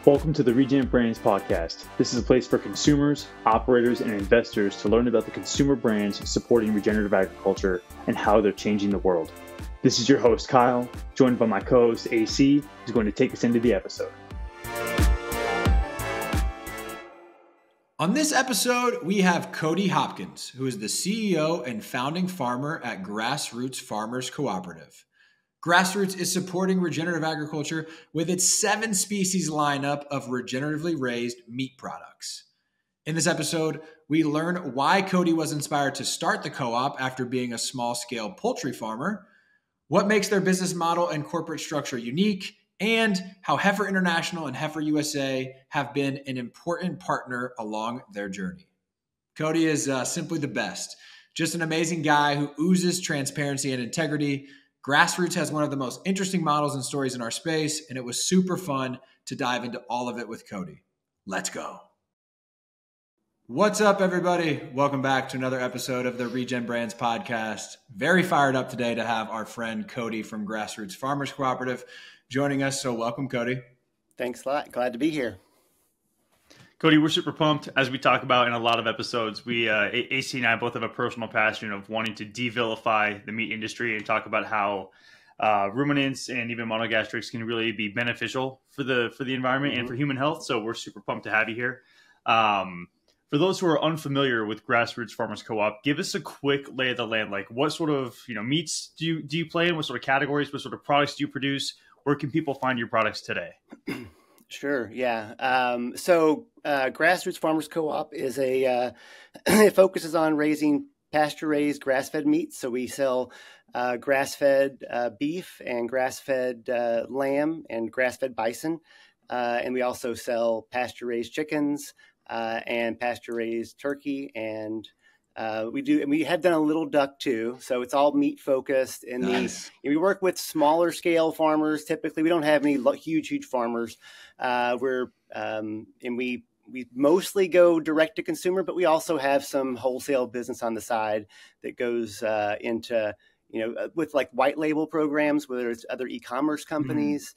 Welcome to the Regen Brands podcast. This is a place for consumers, operators, and investors to learn about the consumer brands supporting regenerative agriculture and how they're changing the world. This is your host, Kyle, joined by my co-host, AC, who's going to take us into the episode. On this episode, we have Cody Hopkins, who is the CEO and founding farmer at Grass Roots Farmers Cooperative. Grass Roots is supporting regenerative agriculture with its 7-species lineup of regeneratively raised meat products. In this episode, we learn why Cody was inspired to start the co-op after being a small-scale poultry farmer, what makes their business model and corporate structure unique, and how Heifer International and Heifer USA have been an important partner along their journey. Cody is simply the best. Just an amazing guy who oozes transparency and integrity. Grass Roots has one of the most interesting models and stories in our space, and it was super fun to dive into all of it with Cody. Let's go. What's up, everybody? Welcome back to another episode of the Regen Brands podcast. Very fired up today to have our friend Cody from Grass Roots Farmers Cooperative joining us. So welcome, Cody. Thanks a lot. Glad to be here. Cody, we're super pumped. As we talk about in a lot of episodes, AC and I both have a personal passion of wanting to de-vilify the meat industry and talk about how ruminants and even monogastrics can really be beneficial for the environment and for human health. So we're super pumped to have you here. For those who are unfamiliar with Grass Roots Farmers Co-op, give us a quick lay of the land. Like, what sort of meats do you play in? What sort of categories? What sort of products do you produce? Where can people find your products today? Sure. Yeah. So Grass Roots Farmers Co-op is it focuses on raising pasture-raised grass-fed meats. So we sell grass-fed beef and grass-fed lamb and grass-fed bison. And we also sell pasture-raised chickens and pasture-raised turkey. And we have done a little duck too. So it's all meat focused. And Nice. we work with smaller scale farmers. Typically, we don't have any huge farmers. We mostly go direct to consumer, but we also have some wholesale business on the side that goes into, with like white label programs, whether it's other e-commerce companies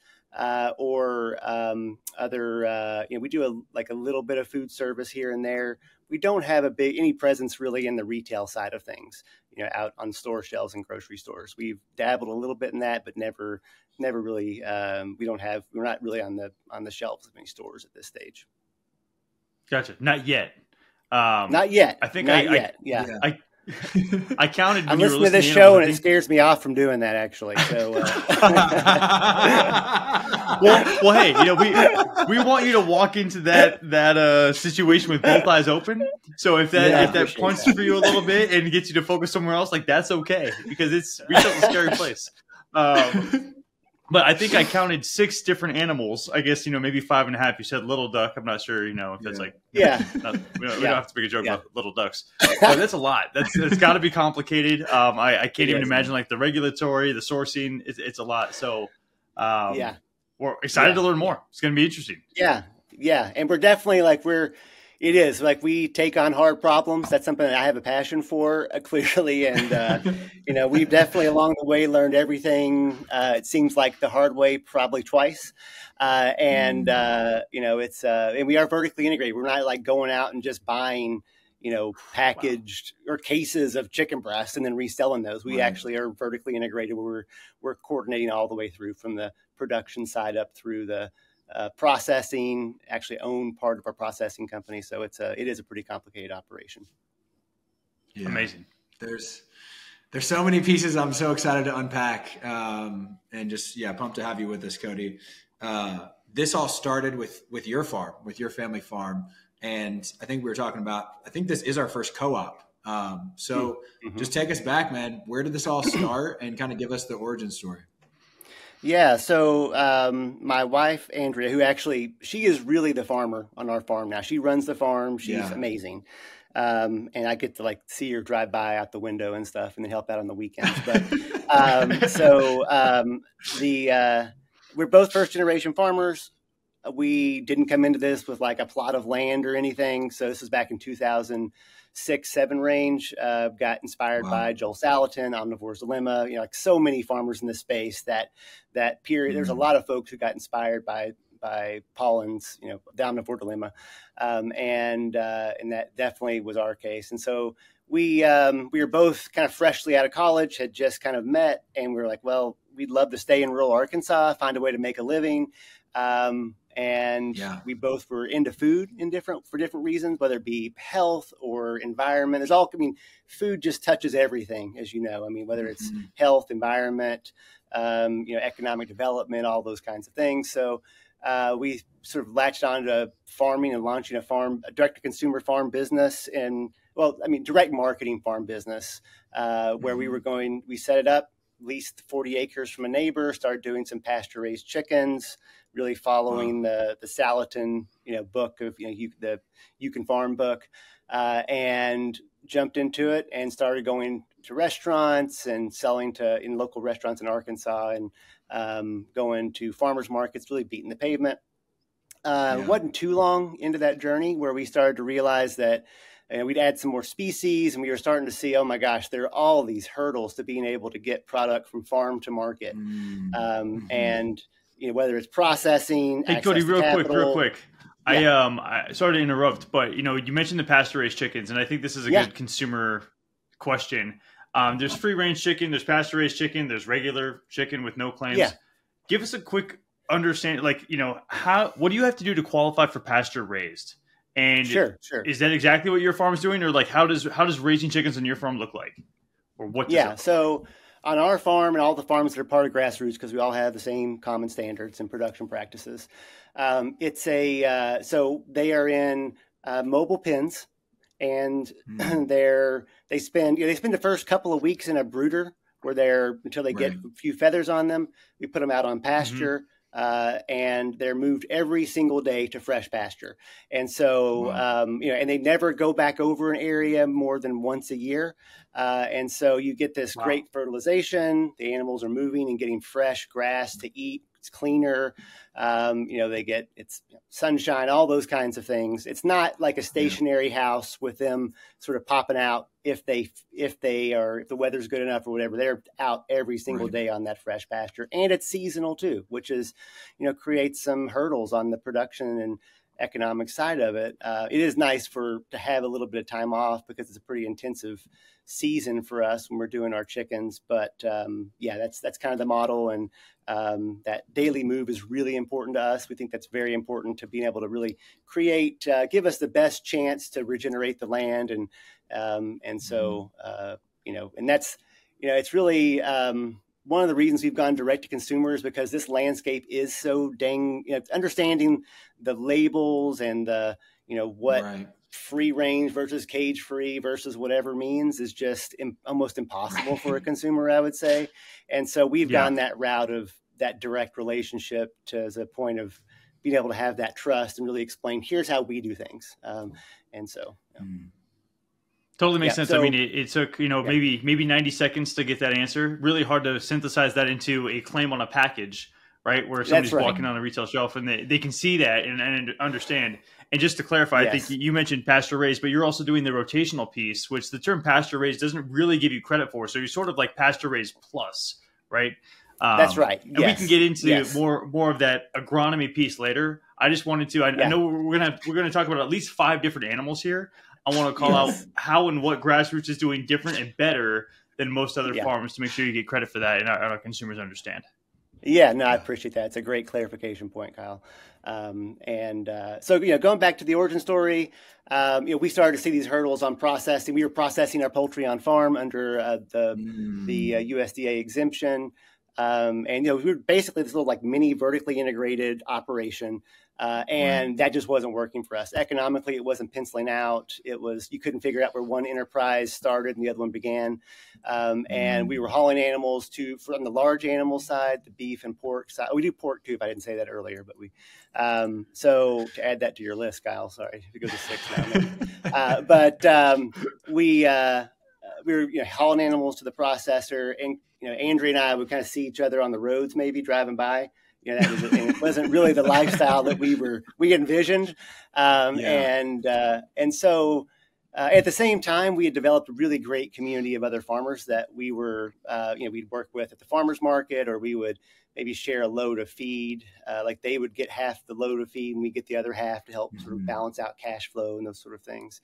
or other, we do a little bit of food service here and there. We don't have any presence really in the retail side of things, out on store shelves and grocery stores. We've dabbled a little bit in that, but never really. We're not really on the shelves of many stores at this stage. Gotcha. Not yet. Not yet. I think not yet. Yeah. I counted. I'm listening to this show and it scares me off from doing that, actually. So, well, hey, we want you to walk into that situation with both eyes open. So if that punches for you a little bit and gets you to focus somewhere else, like that's okay because retail's a scary place. But I think I counted 6 different animals. I guess, maybe 5.5. You said little duck. I'm not sure, if that's we don't have to make a joke about little ducks. But that's a lot. That's got to be complicated. I can't even imagine like the regulatory, the sourcing. It's a lot. So we're excited to learn more. It's going to be interesting. Yeah. Yeah. And we're definitely we take on hard problems. That's something that I have a passion for, clearly. And, we've definitely along the way learned everything. It seems like the hard way probably twice. And we are vertically integrated. We're not like going out and just buying, packaged or cases of chicken breast and then reselling those. We actually are vertically integrated. We're coordinating all the way through from the production side up through the processing, actually own part of our processing company. So it is a pretty complicated operation. Yeah. Amazing. There's so many pieces I'm so excited to unpack and just, pumped to have you with us, Cody. This all started with your farm, with your family farm. And I think we were talking about, I think this is our first co-op. Just take us back, man. Where did this all start and kind of give us the origin story? Yeah. So my wife, Andrea, she is really the farmer on our farm now. She runs the farm. She's amazing. And I get to see her drive by out the window and stuff and then help out on the weekends. But we're both first generation farmers. We didn't come into this with a plot of land or anything. So this was back in 2006-07 range. Got inspired by Joel Salatin, Omnivore's Dilemma, so many farmers in this space that period. There's a lot of folks who got inspired by by Paulin's, dominant for dilemma, and that definitely was our case. And so we were both kind of freshly out of college, had just kind of met, and we were like, well, we'd love to stay in rural Arkansas, find a way to make a living. We both were into food for different reasons, whether it be health or environment. Food just touches everything, as you know. Whether it's health, environment, economic development, all those kinds of things. So we sort of latched on to farming and launching a direct-to-consumer farm business direct marketing farm business, where we set it up, leased 40 acres from a neighbor, started doing some pasture-raised chickens, really following the Salatin, book of, the You Can Farm book, and jumped into it and started going to restaurants and selling in local restaurants in Arkansas and going to farmers markets, really beating the pavement. It wasn't too long into that journey where we started to realize that we'd add some more species, and we were starting to see, oh my gosh, there are all these hurdles to being able to get product from farm to market. And whether it's processing, hey, Cody, real quick. Yeah. I sorry to interrupt, but you mentioned the pasture-raised chickens, and I think this is a good consumer question. There's free-range chicken, there's pasture-raised chicken, there's regular chicken with no claims. Yeah. Give us a quick understanding, what do you have to do to qualify for pasture-raised? And sure. Is that exactly what your farm's doing, or how does raising chickens on your farm look like, or what? So on our farm and all the farms that are part of Grass Roots, because we all have the same common standards and production practices, so they are in mobile pens, and they spend the first couple of weeks in a brooder where until they get a few feathers on them. We put them out on pasture. And they're moved every single day to fresh pasture. And so, and they never go back over an area more than once a year. And so you get this great fertilization. The animals are moving and getting fresh grass to eat. It's cleaner. They get sunshine, all those kinds of things. It's not like a stationary house with them sort of popping out if the weather's good enough or whatever. They're out every single day on that fresh pasture, and it's seasonal too, which is, creates some hurdles on the production and economic side of it. It is nice to have a little bit of time off because it's a pretty intensive season for us when we're doing our chickens. But that's kind of the model, and that daily move is really important to us. We think that's very important to being able to really give us the best chance to regenerate the land, and that's it's really one of the reasons we've gone direct to consumers, because this landscape is so understanding the labels and the what free range versus cage free versus whatever means is just almost impossible for a consumer, I would say. And so we've gone that route of that direct relationship as a point of being able to have that trust and really explain, here's how we do things. Totally makes sense. So, it took, maybe 90 seconds to get that answer. Really hard to synthesize that into a claim on a package, right? Where somebody's walking on a retail shelf and they can see that and understand. And just to clarify, I think you mentioned pasture raised, but you're also doing the rotational piece, which the term pasture raised doesn't really give you credit for. So you're sort of like pasture raised plus, right? That's right. And we can get into more of that agronomy piece later. I just wanted to. I know we're gonna talk about at least 5 different animals here. I want to call out how and what Grass Roots is doing different and better than most other farms to make sure you get credit for that and our consumers understand. Yeah, no, I appreciate that. It's a great clarification point, Kyle. So going back to the origin story, we started to see these hurdles on processing. We were processing our poultry on farm under the USDA exemption. We were basically this little mini vertically integrated operation. And that just wasn't working for us. Economically, it wasn't penciling out. You couldn't figure out where one enterprise started and the other one began. And we were hauling animals from the large animal side, the beef and pork side. We do pork too, if I didn't say that earlier, but so to add that to your list, Kyle, sorry, to go to 6 now. We were hauling animals to the processor, and Andrea and I would kind of see each other on the roads, maybe driving by. And it wasn't really the lifestyle that we envisioned. And so at the same time, we had developed a really great community of other farmers that we were, we'd work with at the farmers market, or we would maybe share a load of feed. Like they would get half the load of feed and we get the other half to help sort of balance out cash flow and those sort of things.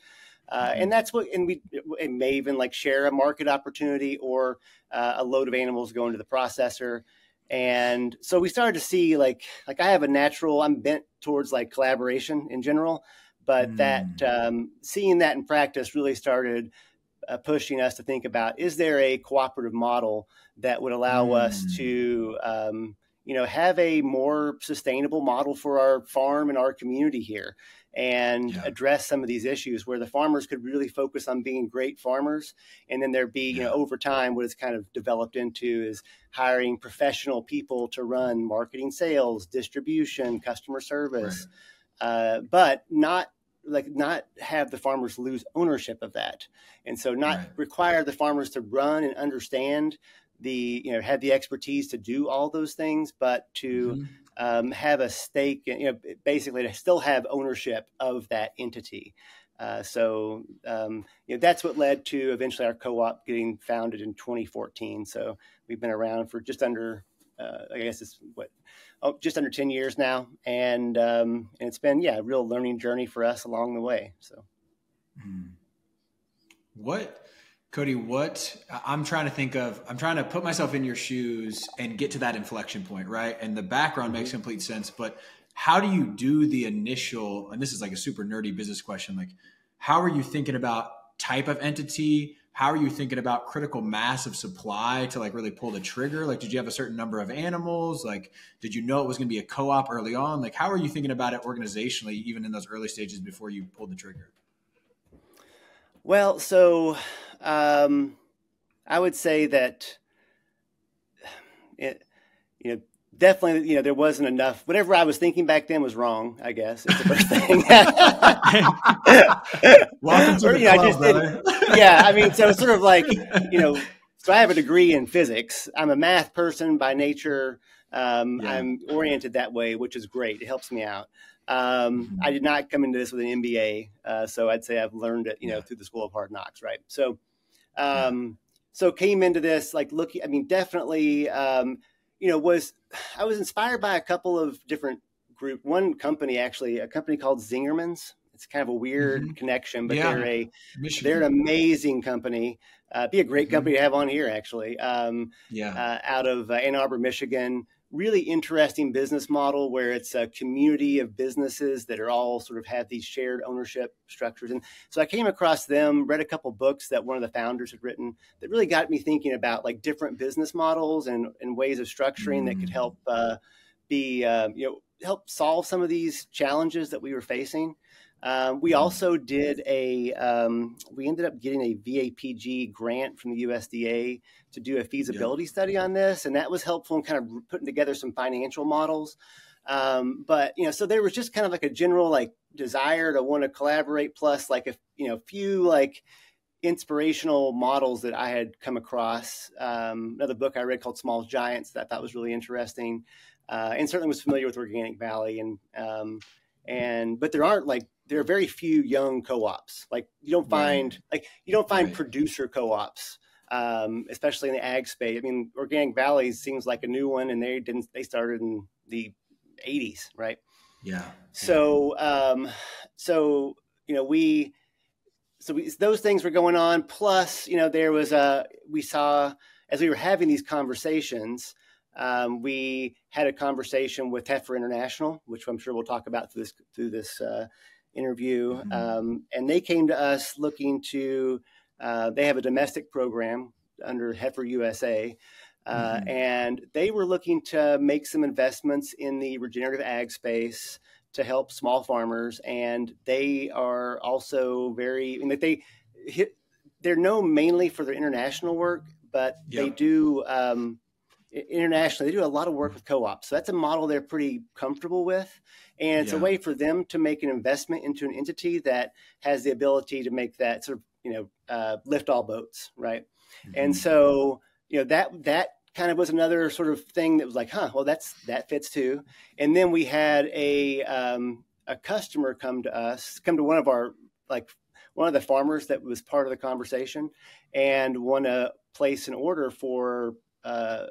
And that's what, and it may even like share a market opportunity or a load of animals going to the processor. And so we started to see like I'm bent towards like collaboration in general, but that seeing that in practice really started pushing us to think about, is there a cooperative model that would allow us to, have a more sustainable model for our farm and our community here, and address some of these issues where the farmers could really focus on being great farmers. And then there'd be, over time, what it's kind of developed into is hiring professional people to run marketing, sales, distribution, customer service, but not have the farmers lose ownership of that. And so not require the farmers to run and understand have the expertise to do all those things, but to have a stake, basically to still have ownership of that entity. So that's what led to eventually our co-op getting founded in 2014. So we've been around for just under, just under 10 years now. And it's been, a real learning journey for us along the way. So Cody, I'm trying to put myself in your shoes and get to that inflection point, right? And the background makes complete sense, but how do you do the initial, and this is like a super nerdy business question, like how are you thinking about type of entity? How are you thinking about critical mass of supply to like really pull the trigger? Like, did you have a certain number of animals? Like, did you know it was going to be a co-op early on? Like, how are you thinking about it organizationally, even in those early stages before you pulled the trigger? Well, so I would say that definitely, there wasn't enough. Whatever I was thinking back then was wrong, I guess. It's the first thing. Welcome to the club, brother. I mean, so it's sort of like, so I have a degree in physics. I'm a math person by nature. I'm oriented that way, which is great. It helps me out. I did not come into this with an MBA. So I'd say I've learned it, through the School of Hard Knocks. Right. So, so came into this, like looking, I mean, definitely, I was inspired by a couple of different groups. One company, actually, a company called Zingerman's. It's kind of a weird connection, but they're an amazing company. Be a great company to have on here, actually. Out of Ann Arbor, Michigan. Really interesting business model where it's a community of businesses that are all sort of have these shared ownership structures. And so I came across them, read a couple books that one of the founders had written that really got me thinking about like different business models and ways of structuring that could help help solve some of these challenges that we were facing. We also did we ended up getting a VAPG grant from the USDA to do a feasibility study on this. And that was helpful in kind of putting together some financial models. But, so there was just kind of like a general like desire to want to collaborate, plus like a few like inspirational models that I had come across. Another book I read called Small Giants that I thought was really interesting. And certainly was familiar with Organic Valley but there are very few young co-ops. Like you don't find producer co-ops, especially in the ag space. I mean, Organic Valley seems like a new one, and they started in the 80s, right? Yeah. So those things were going on. Plus, there was we saw as we were having these conversations. We had a conversation with Heifer International, which I'm sure we'll talk about through this interview. And they came to us looking to, they have a domestic program under Heifer USA. And they were looking to make some investments in the regenerative ag space to help small farmers. And they are also they're known mainly for their international work, but they do, internationally, they do a lot of work with co-ops. So that's a model they're pretty comfortable with. And it's a way for them to make an investment into an entity that has the ability to make that sort of, lift all boats. Right. And so, that kind of was another sort of thing that was like, that fits too. And then we had a customer come to one one of the farmers that was part of the conversation and want to place an order for, I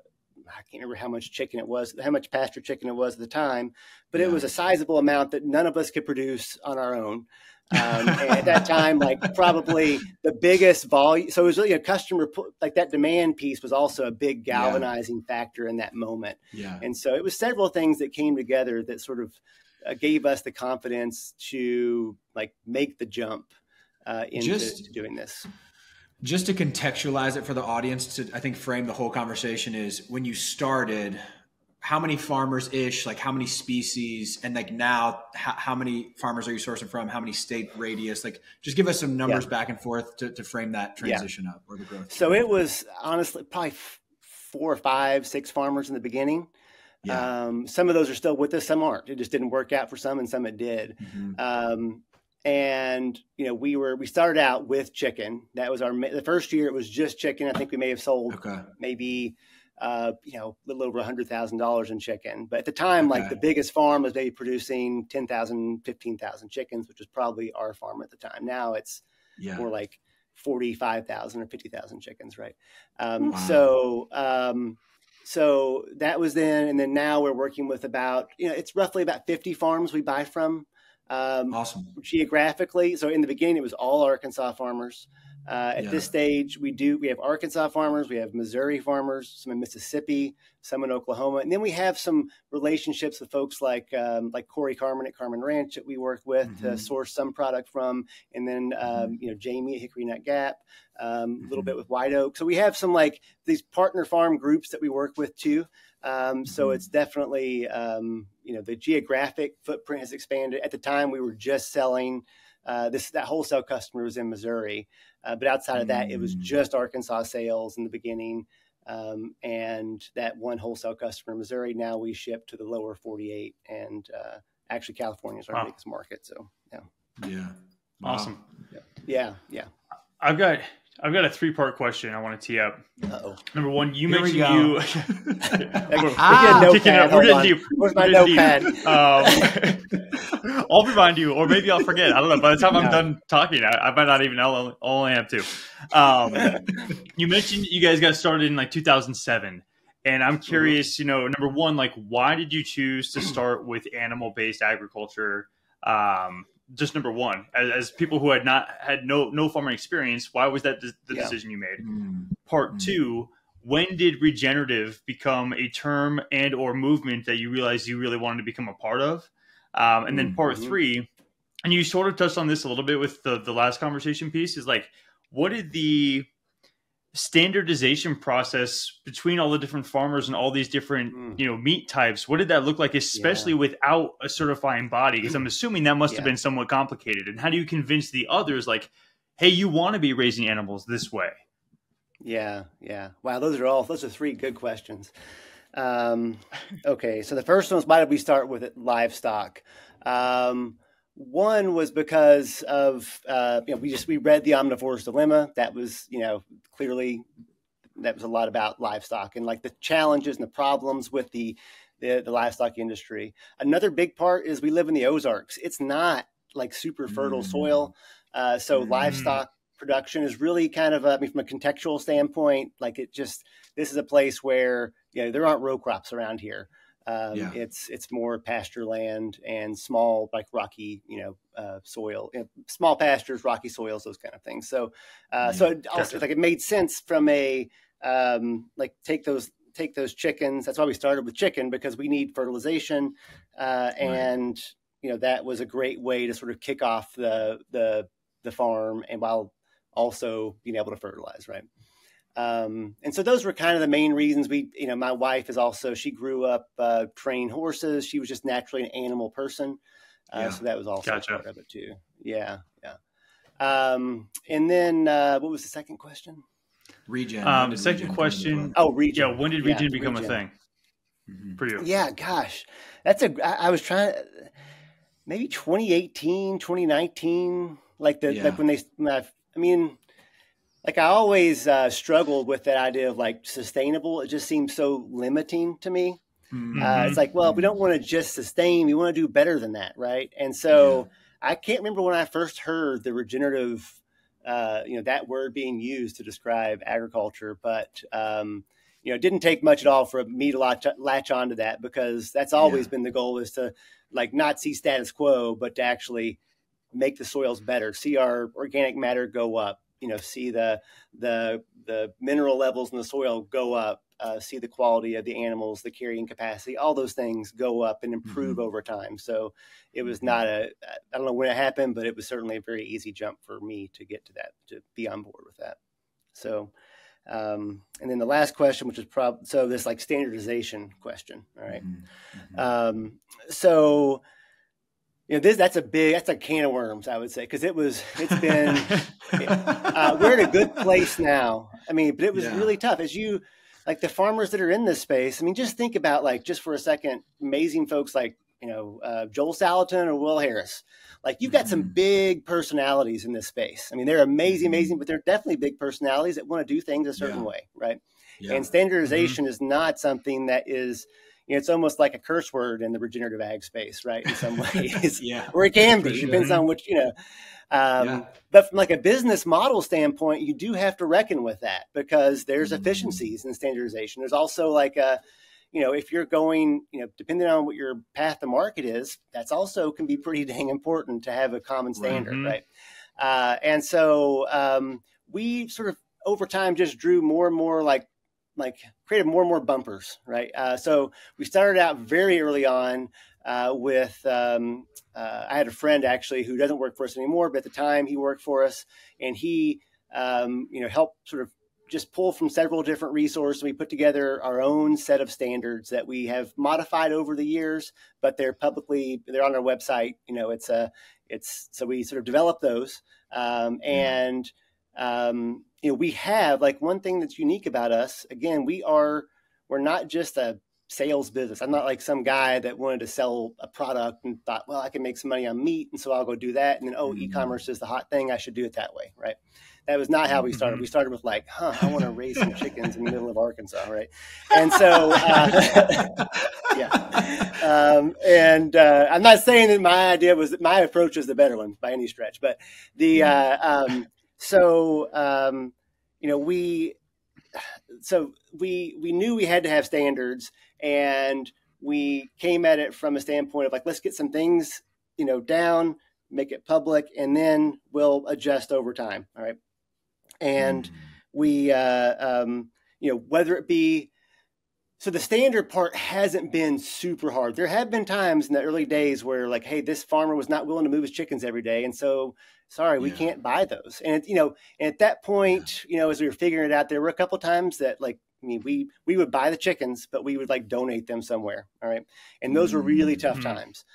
can't remember how much chicken it was, how much pasture chicken it was at the time, but it was a sizable amount that none of us could produce on our own. And at that time, like probably the biggest volume. So it was really a customer, like that demand piece was also a big galvanizing factor in that moment. Yeah. And so it was several things that came together that sort of gave us the confidence to like make the jump into doing this. Just to contextualize it for the audience, to I think frame the whole conversation is when you started, how many farmers ish, like how many species, and like now how many farmers are you sourcing from? How many state radius? Like just give us some numbers back and forth to frame that transition up or the growth. So it was honestly probably 4 or 5, 6 farmers in the beginning. Yeah. Some of those are still with us, some aren't. It just didn't work out for some and some it did. Mm-hmm. And, you know, we started out with chicken. That was the first year it was just chicken. I think we may have sold maybe, you know, a little over $100,000 in chicken. But at the time, like the biggest farm was maybe producing 10,000, 15,000 chickens, which was probably our farm at the time. Now it's more like 45,000 or 50,000 chickens. Right. Wow. So that was then, and then now we're working with about, you know, it's roughly about 50 farms we buy from. Awesome. Geographically. So in the beginning, it was all Arkansas farmers. At this stage, we have Arkansas farmers, we have Missouri farmers, some in Mississippi, some in Oklahoma. And then we have some relationships with folks like Corey Carmen at Carmen Ranch that we work with to source some product from. And then, you know, Jamie at Hickory Nut Gap, a little bit with White Oak. So we have some like these partner farm groups that we work with too. So it's definitely, you know, the geographic footprint has expanded. At the time, we were just selling that wholesale customer was in Missouri. But outside of that, it was just Arkansas sales in the beginning. And that one wholesale customer in Missouri, now we ship to the lower 48. And actually, California is our biggest market. So, yeah. Awesome. Yeah. I've got a 3-part question I want to tee up. Uh-oh. Number one, you mentioned you. We're getting deep. Where's my notepad? I'll remind you, or maybe I'll forget. I don't know. By the time I'm done talking, I might not even. I'll only have 2. You mentioned you guys got started in like 2007, and I'm curious. You know, number one, like, why did you choose to start with animal-based agriculture? Just number one, as people who had no farming experience, why was that the decision you made? Part 2, when did regenerative become a term and or movement that you realized you really wanted to become a part of? And then part 3, and you sort of touched on this a little bit with the last conversation piece, is like, what did the standardization process between all the different farmers and all these different, you know, meat types, what did that look like, especially without a certifying body? Because I'm assuming that must have been somewhat complicated. And how do you convince the others, like, hey, you want to be raising animals this way? Yeah. Wow, those are 3 good questions. Okay, so the first one was, why did we start with livestock? One was because of, you know, we read The Omnivore's Dilemma. That was, you know, clearly that was a lot about livestock and like the challenges and the problems with the livestock industry. Another big part is we live in the Ozarks. It's not like super fertile soil. So livestock production is really kind of, I mean, from a contextual standpoint, like this is a place where, you know, there aren't row crops around here. It's more pasture land and small, like rocky, you know, soil, you know, small pastures, rocky soils, those kind of things. So, so it also like it made sense from a like take those chickens. That's why we started with chicken, because we need fertilization, and you know that was a great way to sort of kick off the farm, and while also being able to fertilize, right? And so those were kind of the main reasons. You know, my wife is also, she grew up trained horses. She was just naturally an animal person. So that was also part of it too. Yeah. And then what was the second question? Regen. The second question. Regen. Yeah. When did Regen become a thing for you? Yeah, gosh, I was trying, maybe 2018, 2019, like like I always struggled with that idea of like sustainable. It just seems so limiting to me. It's like, well, we don't want to just sustain. We want to do better than that, right? And so I can't remember when I first heard the regenerative, that word being used to describe agriculture, but it didn't take much at all for me to latch onto that, because that's always been the goal, is to like not see status quo, but to actually make the soils better, see our organic matter go up, see the mineral levels in the soil go up, see the quality of the animals, the carrying capacity, all those things go up and improve over time. So it was not I don't know when it happened, but it was certainly a very easy jump for me to get to that, to be on board with that. So, and then the last question, which is so this like standardization question. All right. So, that's a can of worms, I would say, because we're in a good place now. I mean, but it was really tough. Like the farmers that are in this space, I mean, just think about, like, just for a second, amazing folks like, Joel Salatin or Will Harris. Like, you've got some big personalities in this space. I mean, they're amazing, but they're definitely big personalities that want to do things a certain way, right? Yeah. And standardization is not something that is, it's almost like a curse word in the regenerative ag space, right? In some ways, or it can be, depends on which, But from like a business model standpoint, you do have to reckon with that, because there's efficiencies in standardization. There's also like if you're going, depending on what your path to market is, that's also can be pretty dang important to have a common standard, right? And so we sort of over time just drew more and more like created more and more bumpers, right? So we started out very early on with, I had a friend actually who doesn't work for us anymore, but at the time he worked for us, and he, helped sort of just pull from several different resources. We put together our own set of standards that we have modified over the years, but they're on our website. So we sort of developed those, we have, like, one thing that's unique about us. Again, we're not just a sales business. I'm not like some guy that wanted to sell a product and thought, well, I can make some money on meat, and so I'll go do that. And then, e-commerce is the hot thing, I should do it that way, right? That was not how we started. We started with like, I want to raise some chickens in the middle of Arkansas, right? And so, I'm not saying that my approach was the better one by any stretch, but we knew we had to have standards, and we came at it from a standpoint of like, let's get some things, down, make it public, and then we'll adjust over time. All right. And we, whether it be, so the standard part hasn't been super hard. There have been times in the early days where, like, hey, this farmer was not willing to move his chickens every day, and so sorry, we can't buy those. And and at that point, as we were figuring it out, there were a couple times that, like, we would buy the chickens, but we would like donate them somewhere. All right, and those were really tough times.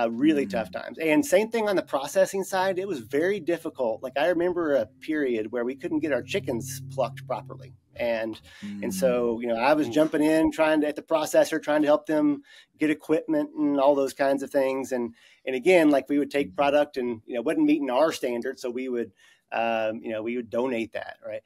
Really tough times. And same thing on the processing side. It was very difficult. Like, I remember a period where we couldn't get our chickens plucked properly. And so, I was jumping in, at the processor, trying to help them get equipment and all those kinds of things. And again, like, we would take product and, it wasn't meeting our standards. So we would donate that. Right.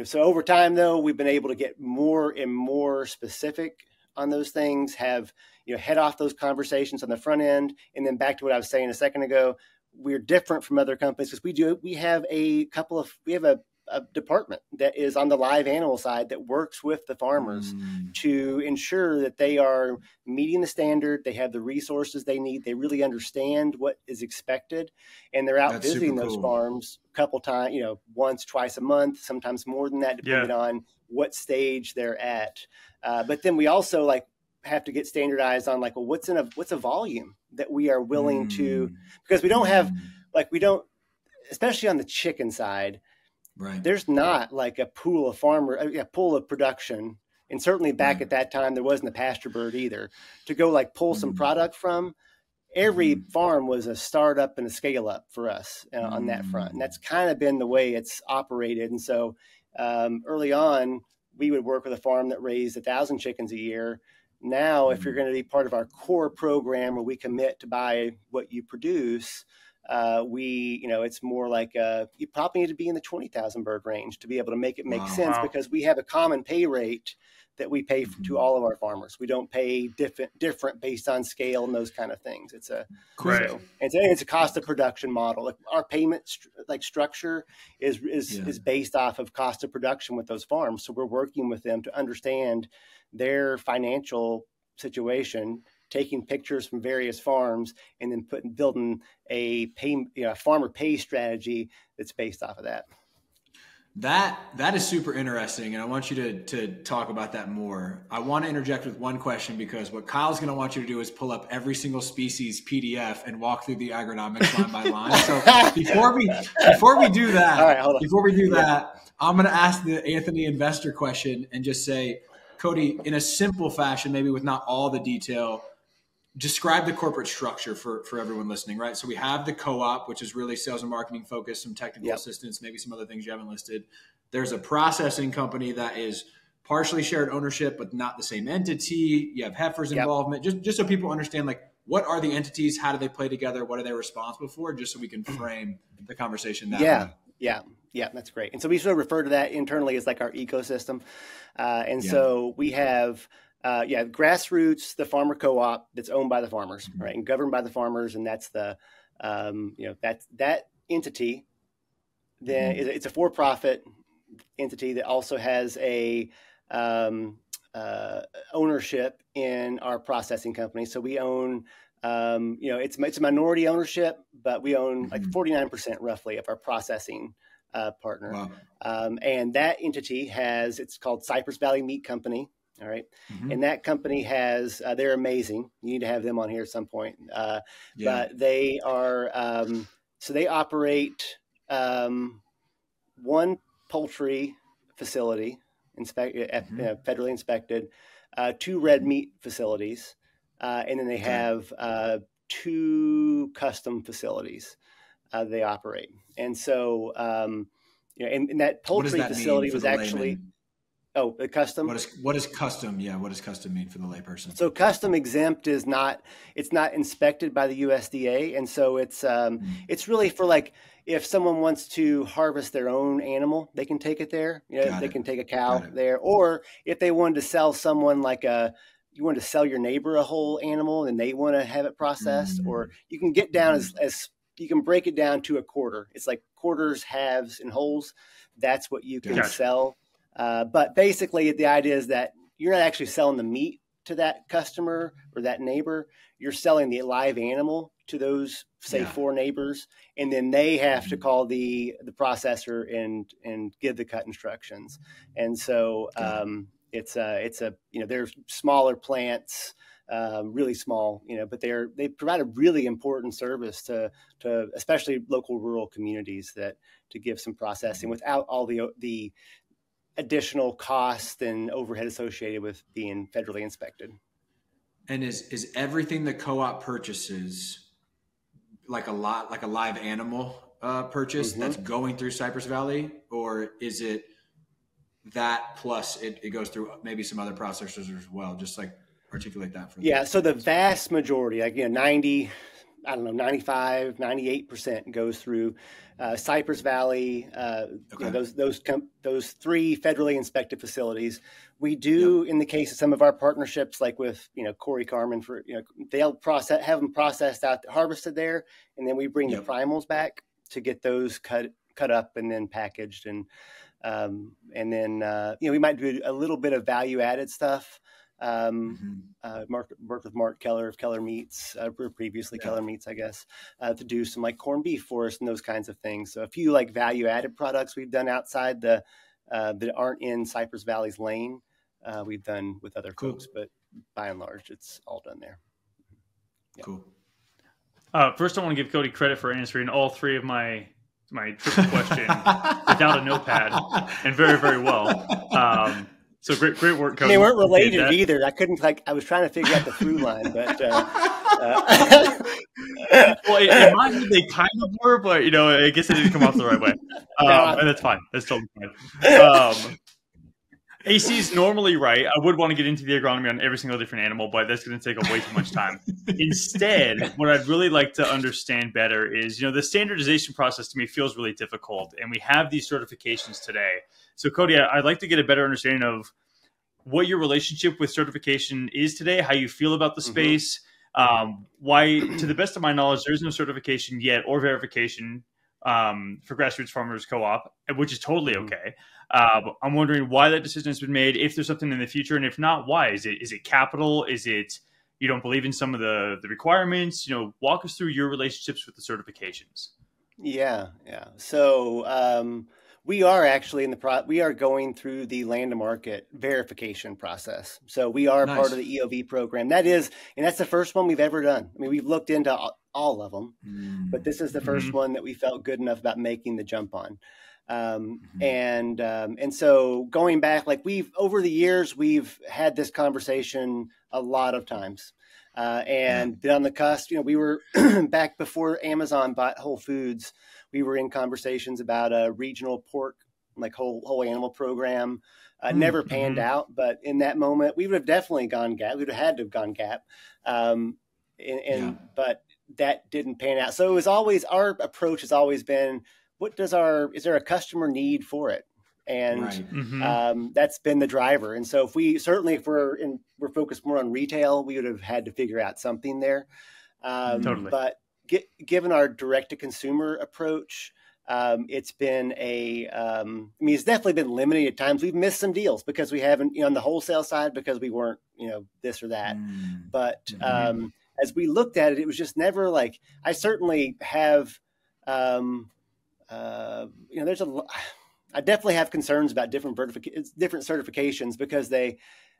So over time though, we've been able to get more and more specific on those things, have, head off those conversations on the front end. And then back to what I was saying a second ago, we're different from other companies because we have a department that is on the live animal side that works with the farmers to ensure that they are meeting the standard. They have the resources they need. They really understand what is expected, and they're out visiting those farms a couple times, once, twice a month, sometimes more than that, depending on what stage they're at. But then we also have to get standardized on what's a volume that we are willing to, because we don't have especially on the chicken side, right? There's not like a pool of production. And certainly back at that time, there wasn't a pasture bird either to go pull some product from. Every farm was a startup and a scale up for us on that front. And that's kind of been the way it's operated. And so early on, we would work with a farm that raised 1,000 chickens a year. Now, if you're going to be part of our core program where we commit to buy what you produce, it's more like you probably need to be in the 20,000 bird range to be able to make it make sense, because we have a common pay rate that we pay to all of our farmers. We don't pay different based on scale and those kind of things. It's a it's a cost of production model. Like our payment structure is based off of cost of production with those farms. So we're working with them to understand their financial situation, taking pictures from various farms, and then building a farmer pay strategy that's based off of that. That is super interesting, and I want you to talk about that more. I want to interject with one question, because what Kyle's going to want you to do is pull up every single species PDF and walk through the agronomics line by line. So before we do that, all right, hold on. I'm going to ask the Anthony investor question and just say, Cody, in a simple fashion, maybe with not all the detail, describe the corporate structure for everyone listening, right? So we have the co-op, which is really sales and marketing focused, some technical assistance, maybe some other things you haven't listed. There's a processing company that is partially shared ownership, but not the same entity. You have Heifer's involvement, just so people understand, like, what are the entities? How do they play together? What are they responsible for? Just so we can frame the conversation that way. Yeah, that's great. And so we sort of refer to that internally as like our ecosystem. So we have Grass Roots, the farmer co-op that's owned by the farmers, right, and governed by the farmers, and that's the that entity. Then it's a for-profit entity that also has a ownership in our processing company. So we own, it's a minority ownership, but we own like 49% roughly of our processing partner. Wow. And that entity it's called Cypress Valley Meat Company. All right. And that company they're amazing. You need to have them on here at some point. But they are, so they operate one poultry facility, federally inspected, 2 red meat facilities, and then they have 2 custom facilities they operate. And so, and that poultry facility was actually... Oh, the custom. What is custom? Yeah, what does custom mean for the layperson? So custom exempt is not inspected by the USDA, and so it's really for, like, if someone wants to harvest their own animal, they can take it there. They can take a cow there, or if they wanted to sell someone you want to sell your neighbor a whole animal and they want to have it processed, or you can get down as you can break it down to a quarter. It's like quarters, halves, and wholes. That's what you can sell. But basically, the idea is that you're not actually selling the meat to that customer or that neighbor. You're selling the live animal to those, say, 4 neighbors, and then they have to call the processor and give the cut instructions. And so they're smaller plants, really small, but they provide a really important service to especially local rural communities to give some processing without all the additional cost and overhead associated with being federally inspected. And is everything the co-op purchases like a live animal purchase that's going through Cypress Valley, or is it that plus it goes through maybe some other processors as well? Just like articulate that for them. So the vast majority, 95, 98% goes through Cypress Valley, those 3 federally inspected facilities. We do, in the case of some of our partnerships, like with, Corey Carmen, they'll have them processed out, harvested there, and then we bring the primals back to get those cut up and then packaged. And then we might do a little bit of value added stuff. Worked with Mark Keller of Keller Meats, previously Keller Meats, I guess, to do some like corned beef for us and those kinds of things. So a few like value added products we've done outside that aren't in Cypress Valley's lane, we've done with other folks, but by and large, it's all done there. Cool. First, I want to give Cody credit for answering all 3 of my triple question without a notepad, and very, very well. So great work, Cody. They weren't related either. I couldn't I was trying to figure out the through line, but well, in my head they kind of were, but I guess it didn't come off the right way, and that's fine. That's totally fine. AC is normally right. I would want to get into the agronomy on every single different animal, but that's going to take up way too much time. Instead, what I'd really like to understand better is, the standardization process to me feels really difficult, and we have these certifications today. So, Cody, I'd like to get a better understanding of what your relationship with certification is today, how you feel about the space, why, to the best of my knowledge, there's no certification yet or verification for Grass Roots Farmers Co-op, which is totally okay. I'm wondering why that decision has been made, if there's something in the future, and if not, why? Is it capital? Is it you don't believe in some of the requirements? Walk us through your relationships with the certifications. Yeah. So we are actually we are going through the land to market verification process. So we are part of the EOV program. And that's the first one we've ever done. I mean, we've looked into all of them, but this is the first one that we felt good enough about making the jump on. And so going back, like over the years, we've had this conversation a lot of times, and been on the cusp. We were back before Amazon bought Whole Foods. We were in conversations about a regional pork, like whole animal program. Never panned out, but in that moment, we would have definitely gone GAP. We would have had to have gone GAP. But that didn't pan out. So it was always, our approach has always been, is there a customer need for it? And that's been the driver. And so if we're focused more on retail, we would have had to figure out something there. Totally. But given our direct to consumer approach, it's been it's definitely been limited at times. We've missed some deals because we haven't, on the wholesale side, because we weren't, this or that. But as we looked at it, it was just never like, I certainly have, I definitely have concerns about different certifications because they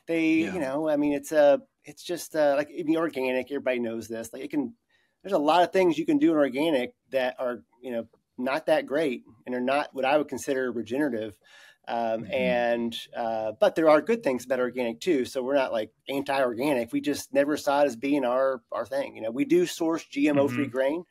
it's just like in the organic, everybody knows this, there's a lot of things you can do in organic that are, not that great and are not what I would consider regenerative. But there are good things about organic too. So we're not like anti-organic. We just never saw it as being our thing. We do source GMO free grain.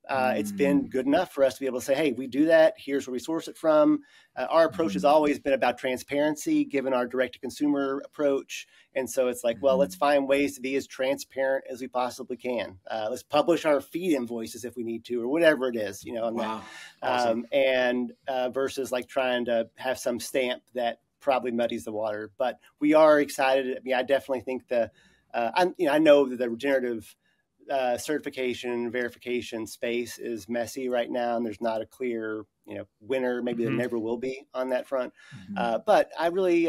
It's been good enough for us to be able to say, hey, we do that. Here's where we source it from. Our approach has always been about transparency, given our direct-to-consumer approach. And so it's like, well, let's find ways to be as transparent as we possibly can. Let's publish our feed invoices if we need to, or whatever it is, Wow. Awesome. Versus like trying to have some stamp that probably muddies the water. But we are excited. I mean, I definitely think I know that the regenerative certification verification space is messy right now, and there's not a clear winner. Maybe there never will be on that front. But I really,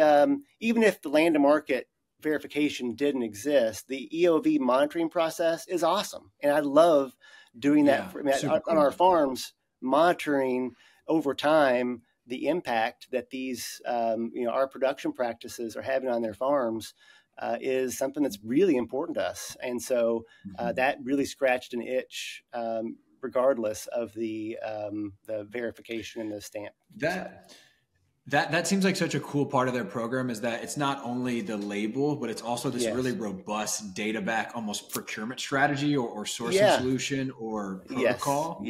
even if the land to market verification didn't exist, the EOV monitoring process is awesome, and I love doing that on our farms, monitoring over time the impact that these our production practices are having on their farms. Is something that's really important to us. And so that really scratched an itch, regardless of the verification and the stamp. That seems like such a cool part of their program, is that it's not only the label, but it's also this really robust data back, almost procurement strategy or sourcing solution or protocol.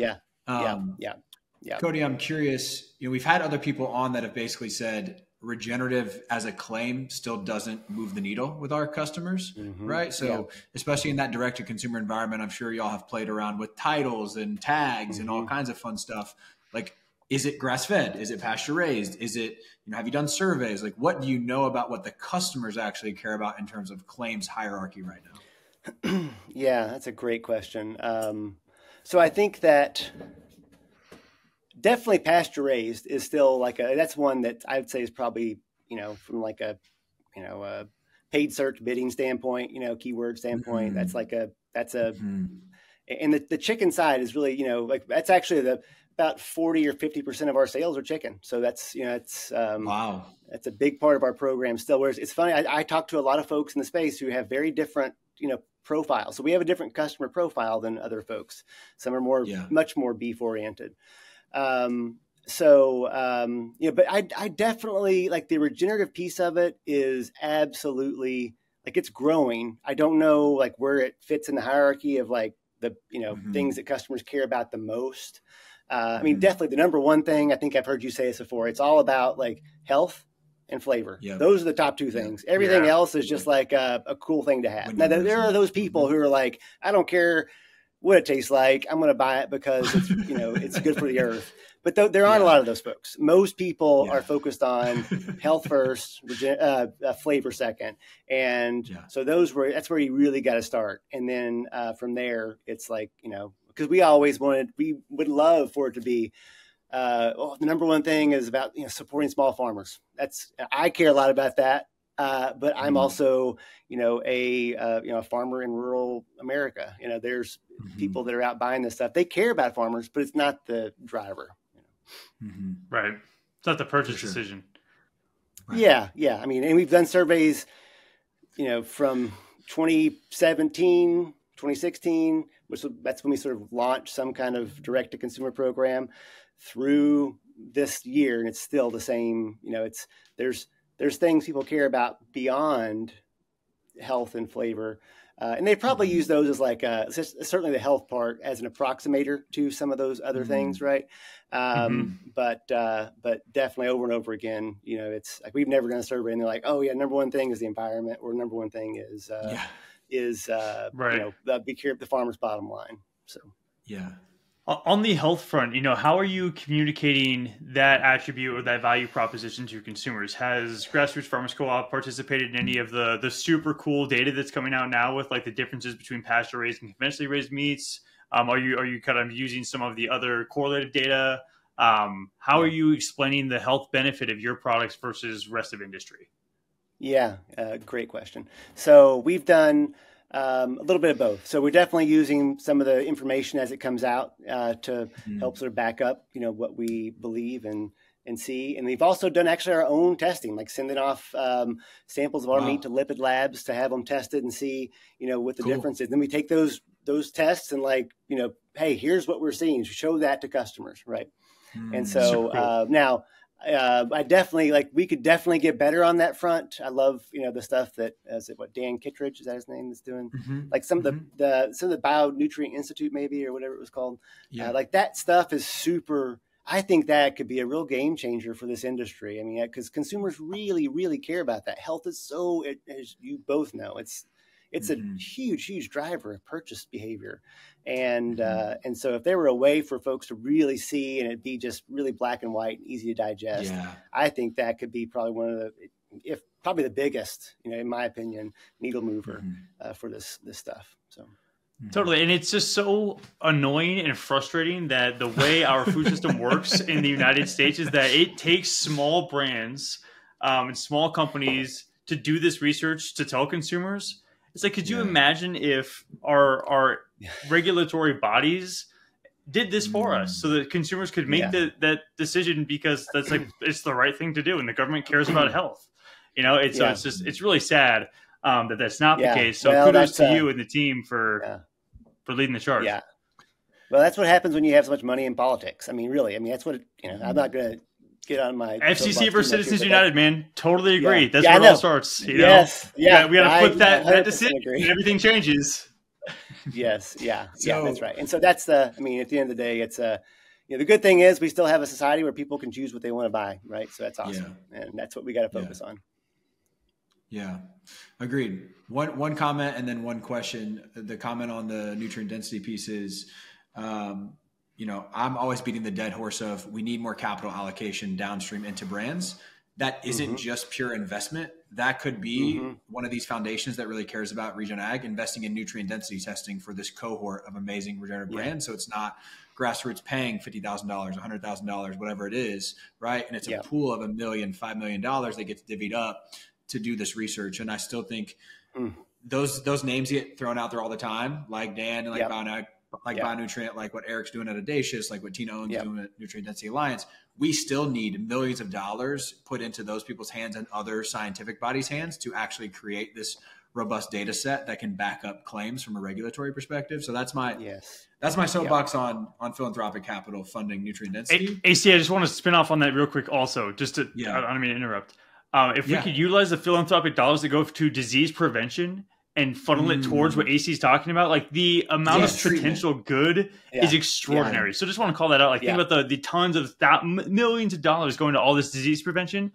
Cody, I'm curious, we've had other people on that have basically said, regenerative as a claim still doesn't move the needle with our customers, right? So especially in that direct to consumer environment, I'm sure y'all have played around with titles and tags and all kinds of fun stuff. Like, is it grass fed? Is it pasture raised? Is it, have you done surveys? Like, what do you know about what the customers actually care about in terms of claims hierarchy right now? Yeah, that's a great question. So I think that definitely pasture raised is still that's one that I would say is probably, from like a paid search bidding standpoint, keyword standpoint, and the chicken side is really, that's actually about 40 or 50% of our sales are chicken. So that's, wow, that's a big part of our program still. Whereas it's funny, I talk to a lot of folks in the space who have very different, profiles. So we have a different customer profile than other folks. Some are much more beef oriented. But I definitely like the regenerative piece of it is absolutely it's growing. I don't know where it fits in the hierarchy of the, things that customers care about the most. I mean, definitely the number one thing, I think I've heard you say this before, it's all about health and flavor. Those are the top two things. Everything else is just like a cool thing to have. Now, there are those people who are like, I don't care what it tastes like. I'm going to buy it because it's, it's good for the earth. But there aren't a lot of those folks. Most people are focused on health first, flavor second. And so that's where you really got to start. And then from there, it's like, because we would love for it to be, the number one thing is about, supporting small farmers. I care a lot about that. But I'm also, a farmer in rural America. There's people that are out buying this stuff. They care about farmers, but it's not the driver. Right. It's not the purchase decision. Right. Yeah. I mean, and we've done surveys, from 2017, 2016, that's when we sort of launched some kind of direct to consumer program through this year. And it's still the same, there's things people care about beyond health and flavor. And they probably use those as like, certainly the health part as an approximator to some of those other things. Right. But definitely over and over again, it's like, we've never done a survey and they're like, oh yeah, number one thing is the environment, or number one thing is be care of the farmer's bottom line. So, yeah. On the health front, how are you communicating that attribute or that value proposition to your consumers? Has Grass Roots Farmers Co-op participated in any of the super cool data that's coming out now with like the differences between pasture raised and conventionally raised meats? Are you kind of using some of the other correlative data? How are you explaining the health benefit of your products versus rest of industry? Yeah, great question. So we've done a little bit of both. So we're definitely using some of the information as it comes out to help sort of back up, what we believe and see. And we've also done actually our own testing, like sending off samples of our meat to lipid labs to have them tested and see, what the difference is. Then we take those tests and hey, here's what we're seeing. Show that to customers, right? And so cool. Now, I definitely we could definitely get better on that front. I love, the stuff that Dan Kittredge, is that his name, is doing, like some of the Bionutrient Institute maybe, or whatever it was called. That stuff is super. I think that could be a real game changer for this industry. I mean, because consumers really, really care about that. Health is as you both know, it's a huge driver of purchase behavior. And so if there were a way for folks to really see and it'd be just really black and white and easy to digest, I think that could be probably one of probably the biggest, in my opinion, needle mover for this stuff. So. Totally. And it's just so annoying and frustrating that the way our food system works in the United States is that it takes small brands and small companies to do this research to tell consumers. It's like, could you imagine if our regulatory bodies did this for us so that consumers could make that decision because that's it's the right thing to do and the government cares about health. It's really sad that that's not the case. So kudos to you and the team for leading the charge. Yeah. Well, that's what happens when you have so much money in politics. I mean, really, that's what, I'm not going to get on my FCC versus Citizens United, man. Totally agree. That's where it all starts. Yes. Yeah. We got to flip that decision and everything changes. Yes. Yeah. Yeah, that's right. And so that's at the end of the day, it's the good thing is we still have a society where people can choose what they want to buy. Right. So that's awesome. Yeah. And that's what we got to focus on. Yeah, agreed. One comment and then one question. The comment on the nutrient density piece is, I'm always beating the dead horse of we need more capital allocation downstream into brands. That isn't just pure investment. That could be one of these foundations that really cares about Regen Ag, investing in nutrient density testing for this cohort of amazing regenerative brands. So it's not Grassroots paying $50,000, $100,000, whatever it is, right? And it's a pool of $1 million, $5 million that gets divvied up to do this research. And I still think those names get thrown out there all the time, like Dan and Bionutrient, like what Eric's doing at Audacious, like what Tina Owens doing at Nutrient Density Alliance. We still need millions of dollars put into those people's hands and other scientific bodies' hands to actually create this robust data set that can back up claims from a regulatory perspective. So that's my soapbox on philanthropic capital funding nutrient density. AC, I just want to spin off on that real quick also, just to, I don't mean to interrupt. If we could utilize the philanthropic dollars that go to disease prevention and funnel it towards what AC is talking about, like the amount of potential good is extraordinary. So just want to call that out. Like think about the tons of millions of dollars going to all this disease prevention.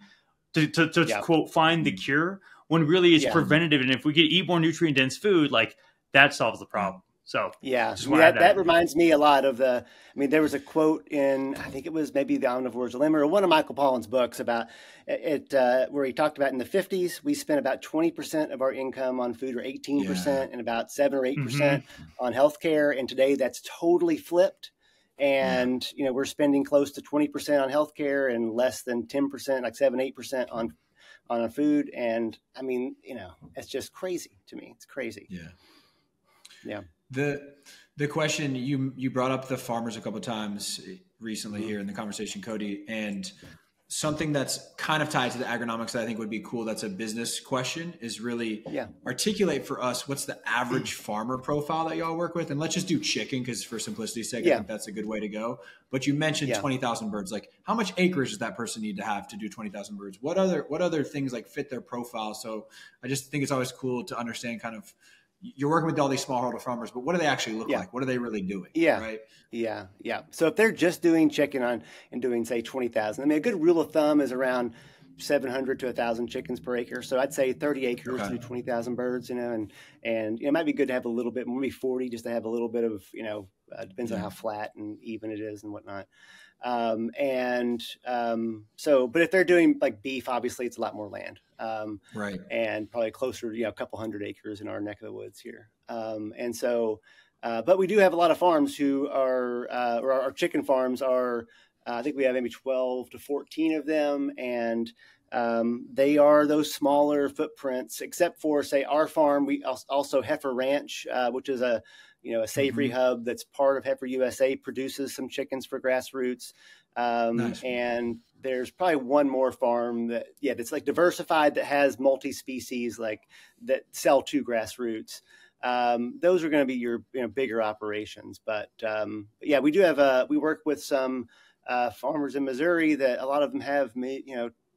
to quote, find the cure, when really it's preventative. And if we could eat more nutrient dense food, like that solves the problem. So that reminds me a lot of there was a quote in, I think it was maybe The Omnivore's Dilemma or one of Michael Pollan's books about it, where he talked about in the 50s, we spent about 20% of our income on food, or 18%, and about 7 or 8% on healthcare. And today that's totally flipped. And, we're spending close to 20% on healthcare and less than 10%, like 7, 8% on our food. And I mean, it's just crazy to me. It's crazy. Yeah. The question, you brought up the farmers a couple of times recently here in the conversation, Cody, and something that's kind of tied to the agronomics that I think would be cool. That's a business question, is really articulate for us, what's the average farmer profile that y'all work with? And let's just do chicken, because for simplicity's sake, I think that's a good way to go. But you mentioned 20,000 birds. Like, how much acreage does that person need to have to do 20,000 birds? What other things like fit their profile? So I just think it's always cool to understand kind of, you're working with all these smallholder farmers, but what do they actually look like? What are they really doing? Right? Yeah. So if they're just doing chicken and doing, say, 20,000, I mean, a good rule of thumb is around 700 to 1,000 chickens per acre. So I'd say 30 acres to do 20,000 birds, and it might be good to have a little bit, maybe 40, just to have a little bit of, depends on how flat and even it is and whatnot. But if they're doing like beef, obviously it's a lot more land, and probably closer to, a couple hundred acres in our neck of the woods here. But we do have a lot of farms who are, or our chicken farms are, I think we have maybe 12 to 14 of them. And they are those smaller footprints, except for, say, our farm. We also Heifer Ranch, which is a savory hub that's part of Heifer USA, produces some chickens for Grass Roots. Nice. And there's probably one more farm that's like diversified, that has multi-species, like that sell to Grass Roots. Those are going to be your bigger operations. But we do have we work with some farmers in Missouri that a lot of them have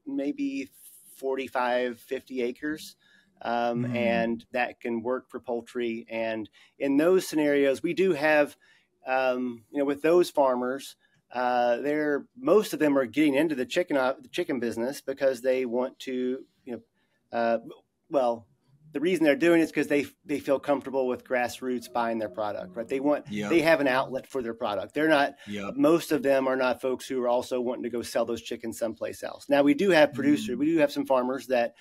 maybe 45, 50 acres. And that can work for poultry. And in those scenarios, we do have, with those farmers, most of them are getting into the chicken business because they want to, the reason they're doing it is because they feel comfortable with Grass Roots buying their product, right? They have an outlet for their product. They're not, most of them are not folks who are also wanting to go sell those chickens someplace else. Now, we do have producers, we do have some farmers that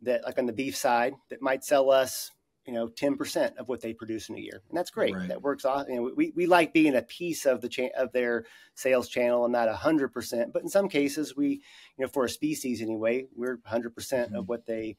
like on the beef side, that might sell us, 10% of what they produce in a year. And that's great. Right. That works off. We like being a piece of of their sales channel and not 100%. But in some cases, we, for a species anyway, we're 100% of what they,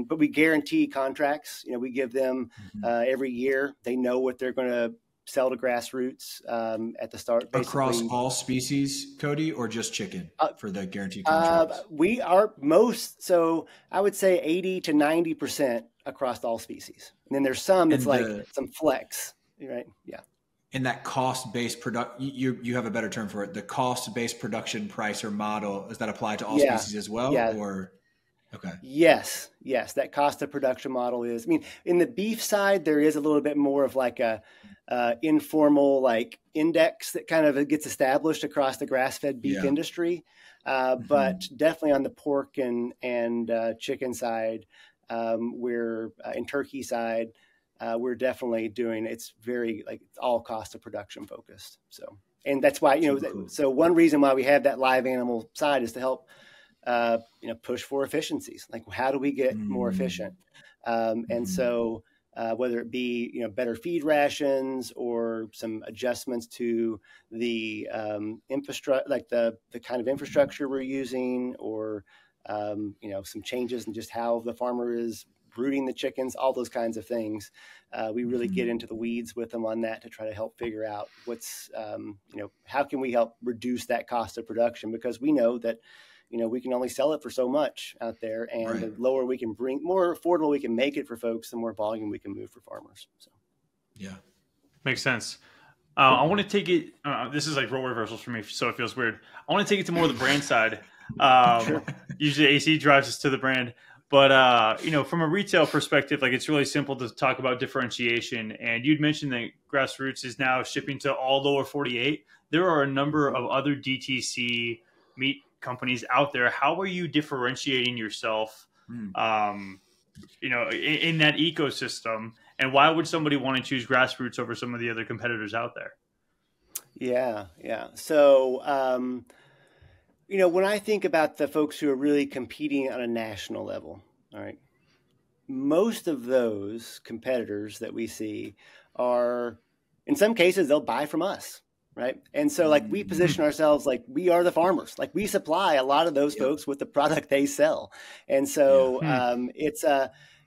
but we guarantee contracts. We give them every year. They know what they're going to sell to Grass Roots at the start. Basically. Across all species, Cody, or just chicken for the guaranteed contracts? We are so I would say 80 to 90% across all species. And then there's some that's some flex, right? Yeah. And that cost-based you have a better term for it. The cost-based production price or model, does that apply to all species as well? Yeah. Or okay. Yes. That cost of production model is, in the beef side, there is a little bit more of like a informal like index that kind of gets established across the grass-fed beef industry. But definitely on the pork and chicken side, we're in turkey side, we're definitely doing, it's very like it's all cost of production focused. So, and that's why, so one reason why we have that live animal side is to help push for efficiencies. Like, how do we get more efficient? And so whether it be, some better feed rations or some adjustments to the infrastructure, like the kind of infrastructure we're using, or, some changes in just how the farmer is brooding the chickens, all those kinds of things. We really get into the weeds with them on that to try to help figure out what's, how can we help reduce that cost of production? Because we know that, we can only sell it for so much out there, and the lower we can bring, more affordable we can make it for folks, the more volume we can move for farmers. So, yeah, makes sense. I want to take it. This is like role reversals for me, so it feels weird. I want to take it to more of the brand side. Sure. Usually AC drives us to the brand, but from a retail perspective, like, it's really simple to talk about differentiation. And you'd mentioned that Grass Roots is now shipping to all lower 48. There are a number of other DTC meat companies out there. How are you differentiating yourself, in that ecosystem? And why would somebody want to choose Grass Roots over some of the other competitors out there? Yeah. So, when I think about the folks who are really competing on a national level, all right, most of those competitors that we see are, in some cases, they'll buy from us, right? And so, like, we position ourselves like we are the farmers. Like, we supply a lot of those folks with the product they sell. And so it's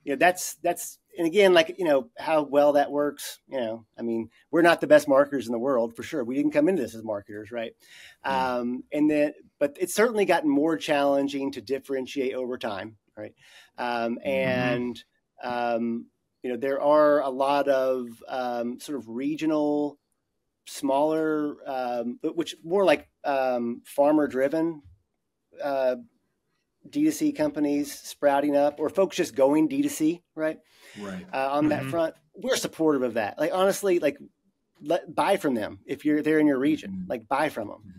that's and again, like, how well that works, I mean, we're not the best marketers in the world for sure. We didn't come into this as marketers, right? But it's certainly gotten more challenging to differentiate over time, right? There are a lot of sort of regional, smaller, which more like farmer-driven D2C companies sprouting up, or folks just going D2C, right? Right. On that front, we're supportive of that. Like, honestly, like, buy from them if they're in your region. Like, buy from them.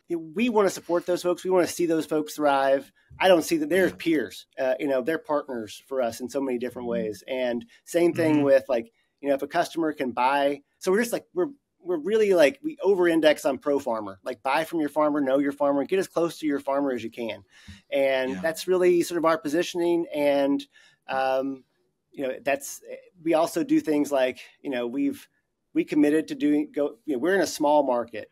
We want to support those folks. We want to see those folks thrive. I don't see that they're peers. They're partners for us in so many different ways. And same thing with, like, if a customer can buy. So we're just like we're really, like, we over-index on pro farmer. Like, buy from your farmer, know your farmer, and get as close to your farmer as you can. And that's really sort of our positioning. And we also do things like, we committed to we're in a small market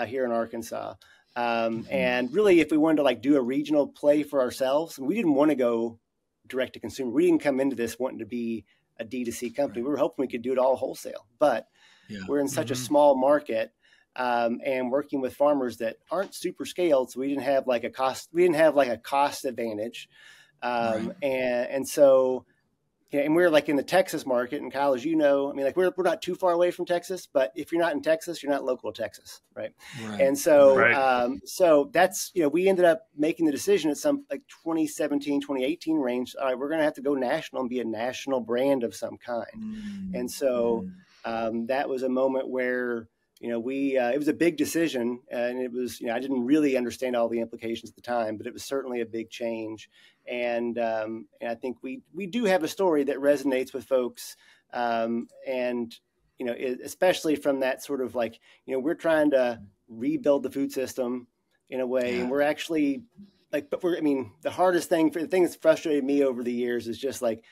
here in Arkansas. And really, if we wanted to, like, do a regional play for ourselves, we didn't want to go direct to consumer. We didn't come into this wanting to be a D2C company. We were hoping we could do it all wholesale, but we're in such a small market, and working with farmers that aren't super scaled. So we didn't have like a cost advantage. And so, and we're like in the Texas market, and Kyle, as you know, I mean, like, we're not too far away from Texas, but if you're not in Texas, you're not local to Texas. Right. And so, so that's, we ended up making the decision at some, like, 2017, 2018 range. All right, we're going to have to go national and be a national brand of some kind. And so, that was a moment where, it was a big decision, and it was, I didn't really understand all the implications at the time, but it was certainly a big change. And I think we do have a story that resonates with folks, especially from that sort of, like, we're trying to rebuild the food system in a way, and we're actually, like, the hardest thing, the thing that's frustrated me over the years is just like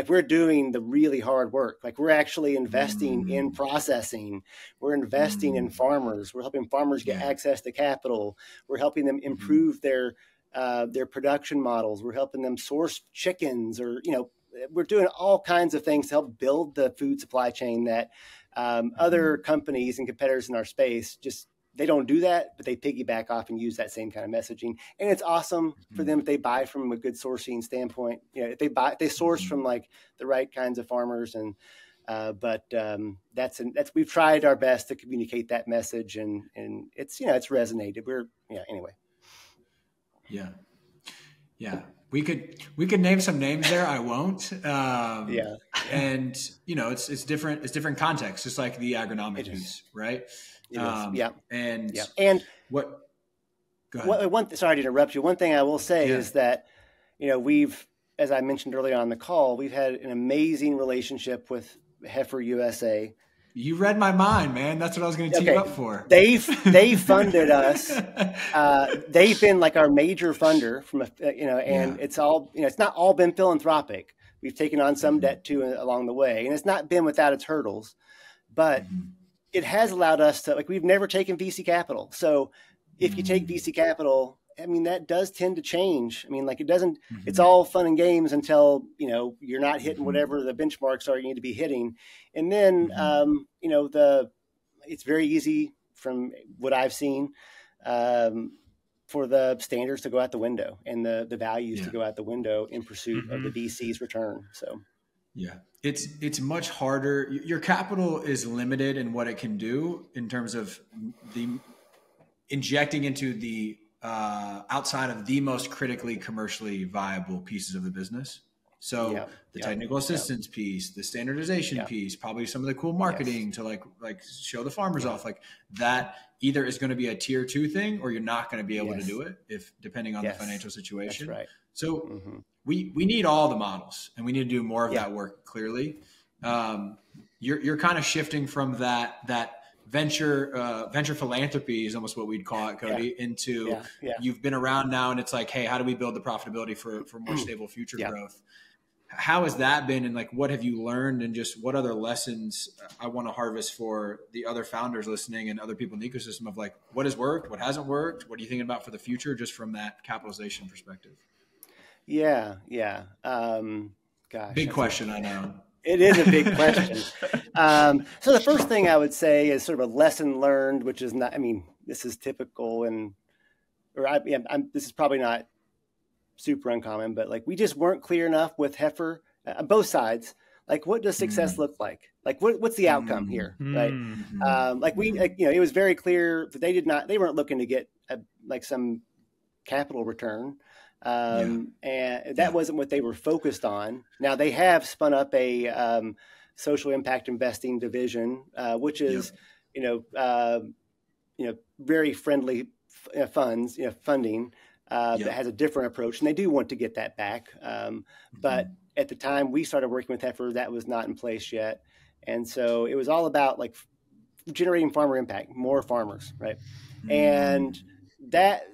we're doing the really hard work. Like, we're actually investing in processing. We're investing in farmers. We're helping farmers get access to capital. We're helping them improve their production models. We're helping them source chickens, or, we're doing all kinds of things to help build the food supply chain that other companies and competitors in our space they don't do that, but they piggyback off and use that same kind of messaging. And it's awesome for them if they buy from a good sourcing standpoint. If they source from, like, the right kinds of farmers. And that's we've tried our best to communicate that message, and it's it's resonated. Anyway. Yeah. We could name some names there. I won't. And it's different. It's different context, just like the agronomic piece, right? And what? Go ahead. Sorry to interrupt you. One thing I will say is that we've, as I mentioned earlier on the call, we've had an amazing relationship with Heifer USA. You read my mind, man. That's what I was going to tee you up for. They funded us. They've been like our major funder from and it's all it's not all been philanthropic. We've taken on some debt too along the way, and it's not been without its hurdles, but it has allowed us to, like, we've never taken VC capital. So if you take VC capital, I mean, that does tend to change. I mean, like, it doesn't, it's all fun and games until, you're not hitting whatever the benchmarks are you need to be hitting. And then, it's very easy from what I've seen, for the standards to go out the window and the values to go out the window in pursuit of the VC's return. So. Yeah, it's much harder. Your capital is limited in what it can do in terms of the injecting into the outside of the most critically commercially viable pieces of the business. So the technical assistance piece, the standardization piece, probably some of the cool marketing to like show the farmers off, like that either is going to be a tier 2 thing or you're not going to be able to do it if depending on the financial situation. That's right. So we need all the models and we need to do more of that work clearly. You're kind of shifting from that venture philanthropy is almost what we'd call it, Cody, into you've been around now and it's like, hey, how do we build the profitability for more stable future growth? How has that been? And like, what have you learned and just what other lessons I want to harvest for the other founders listening and other people in the ecosystem of like, what has worked? What hasn't worked? What are you thinking about for the future? Just from that capitalization perspective. Yeah. Big question. I know. It is a big question. So the first thing I would say is sort of a lesson learned, which is not, I mean, this is typical this is probably not super uncommon, but like we just weren't clear enough with Heifer on both sides. Like, what does success look like? Like, what's the outcome here, right? It was very clear that they weren't looking to get some capital return. And that wasn't what they were focused on. Now they have spun up a social impact investing division, which is, very friendly funding that has a different approach, and they do want to get that back. But at the time we started working with Heifer, that was not in place yet. And so it was all about like generating farmer impact, more farmers, right? And that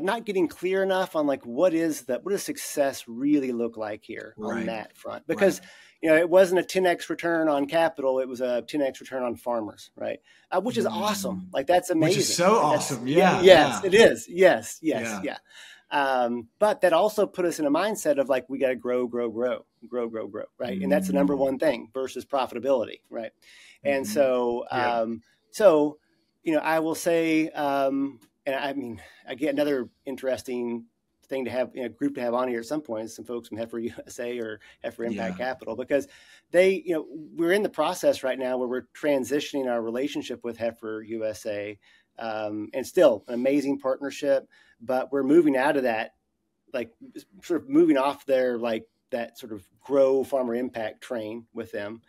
not getting clear enough on like what does success really look like here on that front, because it wasn't a 10x return on capital, it was a 10x return on farmers, right? Which is awesome. Like that's amazing. Which is so awesome. It is. Yes. But that also put us in a mindset of like we got to grow, right? And that's the number one thing versus profitability, right? And so I will say and I mean, I get another interesting thing to have, group to have on here at some point, some folks from Heifer USA or Heifer Impact Capital, because they, we're in the process right now where we're transitioning our relationship with Heifer USA, and still an amazing partnership, but we're moving out of that, like sort of moving off their, like that sort of grow farmer impact train with them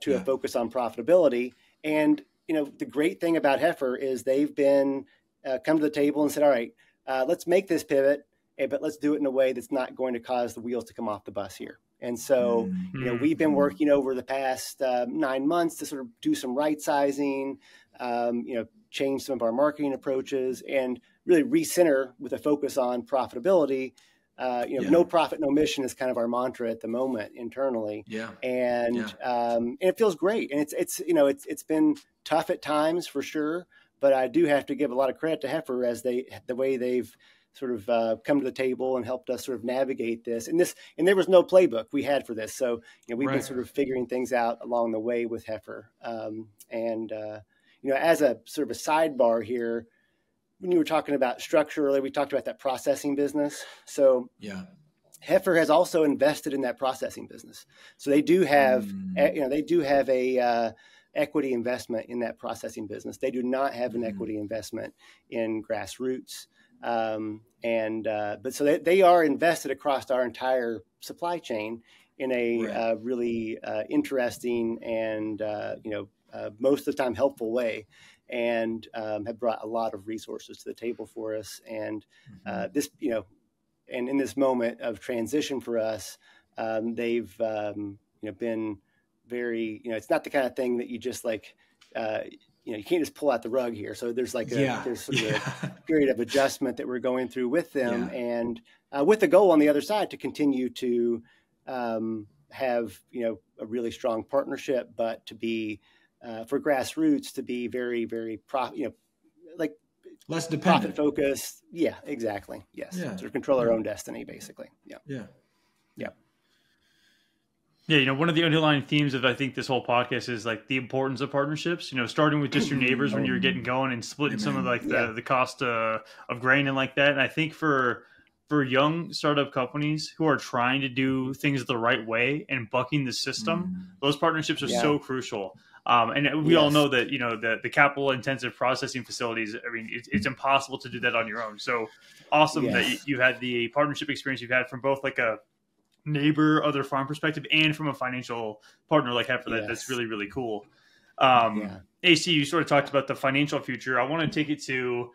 to a focus on profitability. And, the great thing about Heifer is they've been, come to the table and said, all right, let's make this pivot, but let's do it in a way that's not going to cause the wheels to come off the bus here. And so, we've been working over the past 9 months to sort of do some right sizing, change some of our marketing approaches, and really recenter with a focus on profitability. No profit, no mission is kind of our mantra at the moment internally. And it feels great. And it's been tough at times for sure. But I do have to give a lot of credit to Heifer as the way they've sort of come to the table and helped us sort of navigate this. And there was no playbook we had for this. So, we've been sort of figuring things out along the way with Heifer. As a sort of a sidebar here, when you were talking about structure earlier, we talked about that processing business. So Heifer has also invested in that processing business. So they do have, a equity investment in that processing business. They do not have an equity investment in Grass Roots. But so they are invested across our entire supply chain in a really interesting and, most of the time helpful way, and have brought a lot of resources to the table for us. And this, and in this moment of transition for us, they've, been very, it's not the kind of thing that you just like, you can't just pull out the rug here. So there's like there's sort of a period of adjustment that we're going through with them, and with the goal on the other side to continue to have, a really strong partnership, but to be for Grass Roots to be very, very less dependent, profit focused. Yeah, exactly. Yes. Sort of control our own destiny, basically. Yeah, one of the underlying themes of I think this whole podcast is like the importance of partnerships. Starting with just your neighbors when you're getting going and splitting some of like the cost of grain and like that. And I think for young startup companies who are trying to do things the right way and bucking the system, those partnerships are so crucial. And we all know that the capital intensive processing facilities. I mean, it's impossible to do that on your own. So awesome that you had the partnership experience you've had from both like a neighbor, other farm perspective, and from a financial partner like Heifer. That's really, really cool. AC, you sort of talked about the financial future. I want to take it to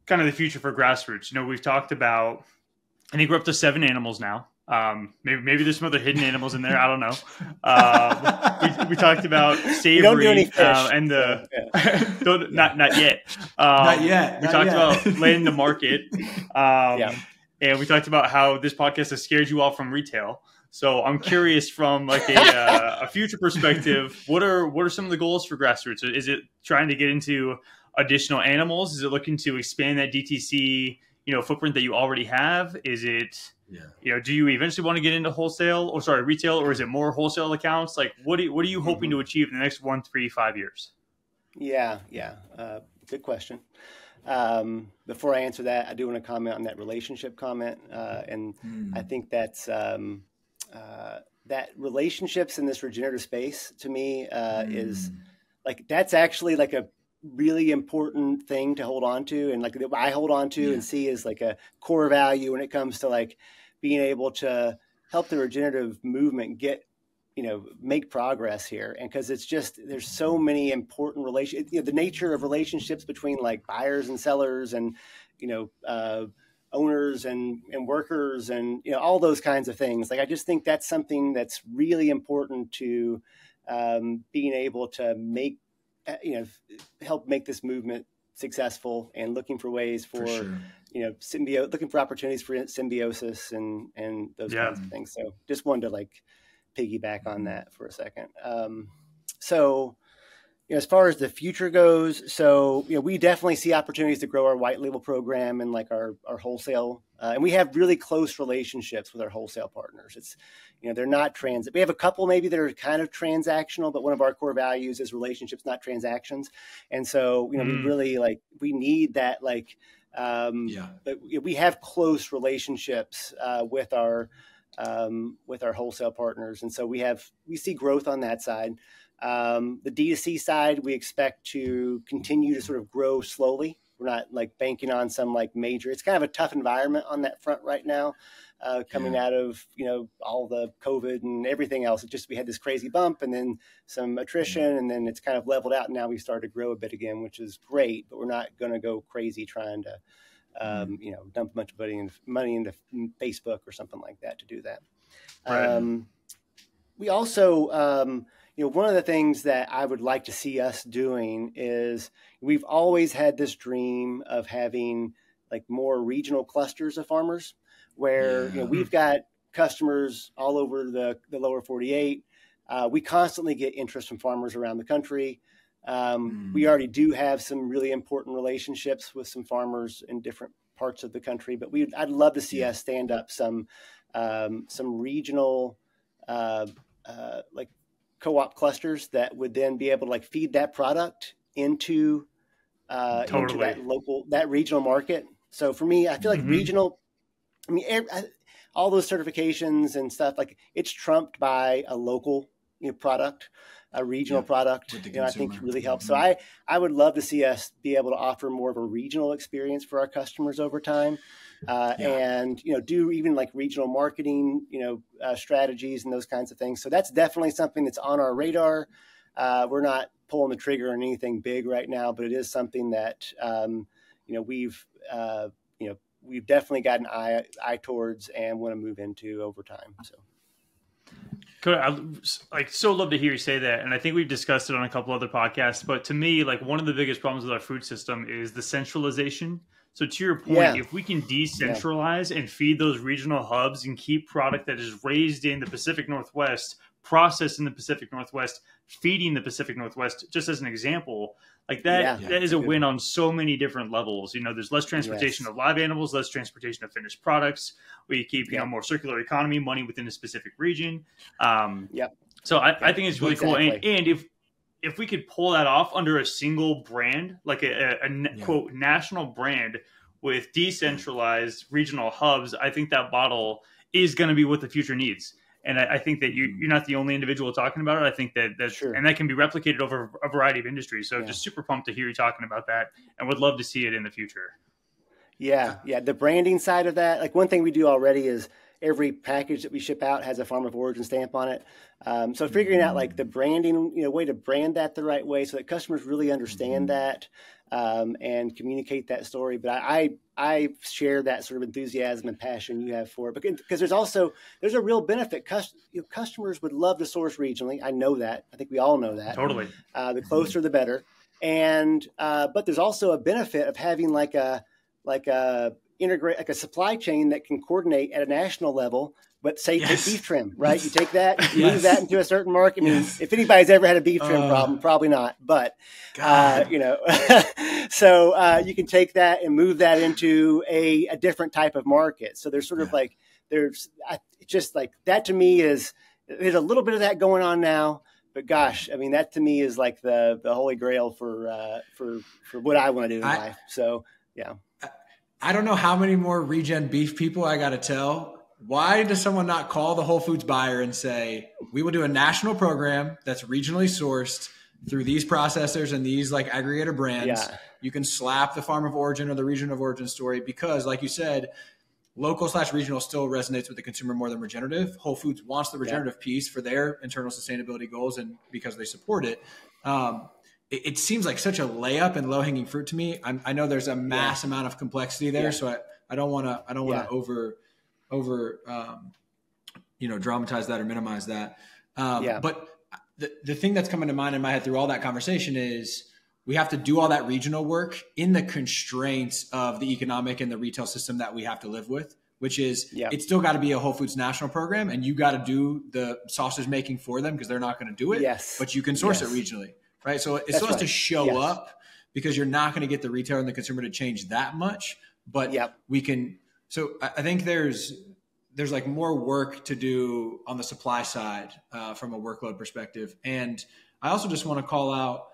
kind of the future for Grass Roots. We've talked about, I think we're up to 7 animals now. Maybe there's some other hidden animals in there. I don't know. We talked about savory don't do any fish, and the not yet. Not yet. We talked about laying the market. And we talked about how this podcast has scared you off from retail. So I'm curious from like a future perspective, what are some of the goals for Grass Roots? Is it trying to get into additional animals? Is it looking to expand that DTC, footprint that you already have? Is it, do you eventually want to get into retail, or is it more wholesale accounts? Like what are you hoping to achieve in the next 1, 3, 5 years? Yeah. Good question. Before I answer that, I do want to comment on that relationship comment. I think that's, that relationships in this regenerative space to me, is like, that's actually like a really important thing to hold on to. And like I hold on to and see as like a core value when it comes to like being able to help the regenerative movement get, make progress here. And cause it's just, there's so many important relations, the nature of relationships between like buyers and sellers and, owners and workers and, all those kinds of things. Like, I just think that's something that's really important to being able to make, help make this movement successful, and looking for ways for looking for opportunities for symbiosis and those kinds of things. So just wanted to like piggyback on that for a second. As far as the future goes, we definitely see opportunities to grow our white label program and like our wholesale, and we have really close relationships with our wholesale partners. It's, they're not we have a couple maybe that are kind of transactional, but one of our core values is relationships, not transactions. And so, we really we need that, but we have close relationships with our wholesale partners. And so we see growth on that side. The D2C side, we expect to continue to sort of grow slowly. We're not like banking on some like major, it's kind of a tough environment on that front right now, coming out of, all the COVID and everything else. We had this crazy bump and then some attrition, and then it's kind of leveled out. And now we started to grow a bit again, which is great, but we're not going to go crazy trying to, dump a bunch of money into Facebook or something like that to do that. Right. We also, one of the things that I would like to see us doing is we've always had this dream of having like more regional clusters of farmers where, we've got customers all over the lower 48. We constantly get interest from farmers around the country. We already do have some really important relationships with some farmers in different parts of the country, but I'd love to see us stand up some regional, like co-op clusters that would then be able to like feed that product into that regional market. So for me, I feel like regional, all those certifications and stuff, like it's trumped by a local product, a regional product, I think really helps. So I would love to see us be able to offer more of a regional experience for our customers over time. And, do even like regional marketing, strategies and those kinds of things. So that's definitely something that's on our radar. We're not pulling the trigger on anything big right now, but it is something that, we've definitely got an eye towards and want to move into over time. So. I so love to hear you say that. And I think we've discussed it on a couple other podcasts, but to me, like one of the biggest problems with our food system is the centralization. So to your point, if we can decentralize and feed those regional hubs and keep product that is raised in the Pacific Northwest, processed in the Pacific Northwest, feeding the Pacific Northwest, just as an example, like that is a win on so many different levels. There's less transportation of live animals, less transportation of finished products. We keep, more circular economy, money within a specific region. So I think it's really cool. And if we could pull that off under a single brand, like a quote national brand with decentralized regional hubs, I think that model is going to be what the future needs. And I think that you're not the only individual talking about it. I think that's and that can be replicated over a variety of industries. So just super pumped to hear you talking about that, and would love to see it in the future. Yeah. The branding side of that, like one thing we do already is, every package that we ship out has a farm of origin stamp on it. So figuring out like the branding, way to brand that the right way so that customers really understand that and communicate that story. But I share that sort of enthusiasm and passion you have for it because there's a real benefit. Customers would love to source regionally. I know that. I think we all know that. Totally. The closer, the better. And but there's also a benefit of having like a supply chain that can coordinate at a national level. But say take beef trim, right? You take that, you move that into a certain market. I mean, if anybody's ever had a beef trim problem, probably not. But so you can take that and move that into a different type of market. So there's sort of like just like that to me there's a little bit of that going on now. But gosh, I mean, that to me is like the holy grail for what I want to do in life. So yeah, I don't know how many more Regen beef people I got to tell. Why does someone not call the Whole Foods buyer and say, we will do a national program that's regionally sourced through these processors and these like aggregator brands. Yeah. You can slap the farm of origin or the region of origin story because like you said, local/regional still resonates with the consumer more than regenerative. Whole Foods wants the regenerative piece for their internal sustainability goals and because they support it. It seems like such a layup and low hanging fruit to me. I know there's a mass amount of complexity there. So I don't want to over dramatize that or minimize that. But the thing that's coming to mind in my head through all that conversation is we have to do all that regional work in the constraints of the economic and the retail system that we have to live with, which is it's still got to be a Whole Foods national program and you got to do the sausage making for them because they're not going to do it, but you can source it regionally, right? So it still has to show up because you're not going to get the retailer and the consumer to change that much, but we can. So I think there's like more work to do on the supply side from a workload perspective. And I also just want to call out,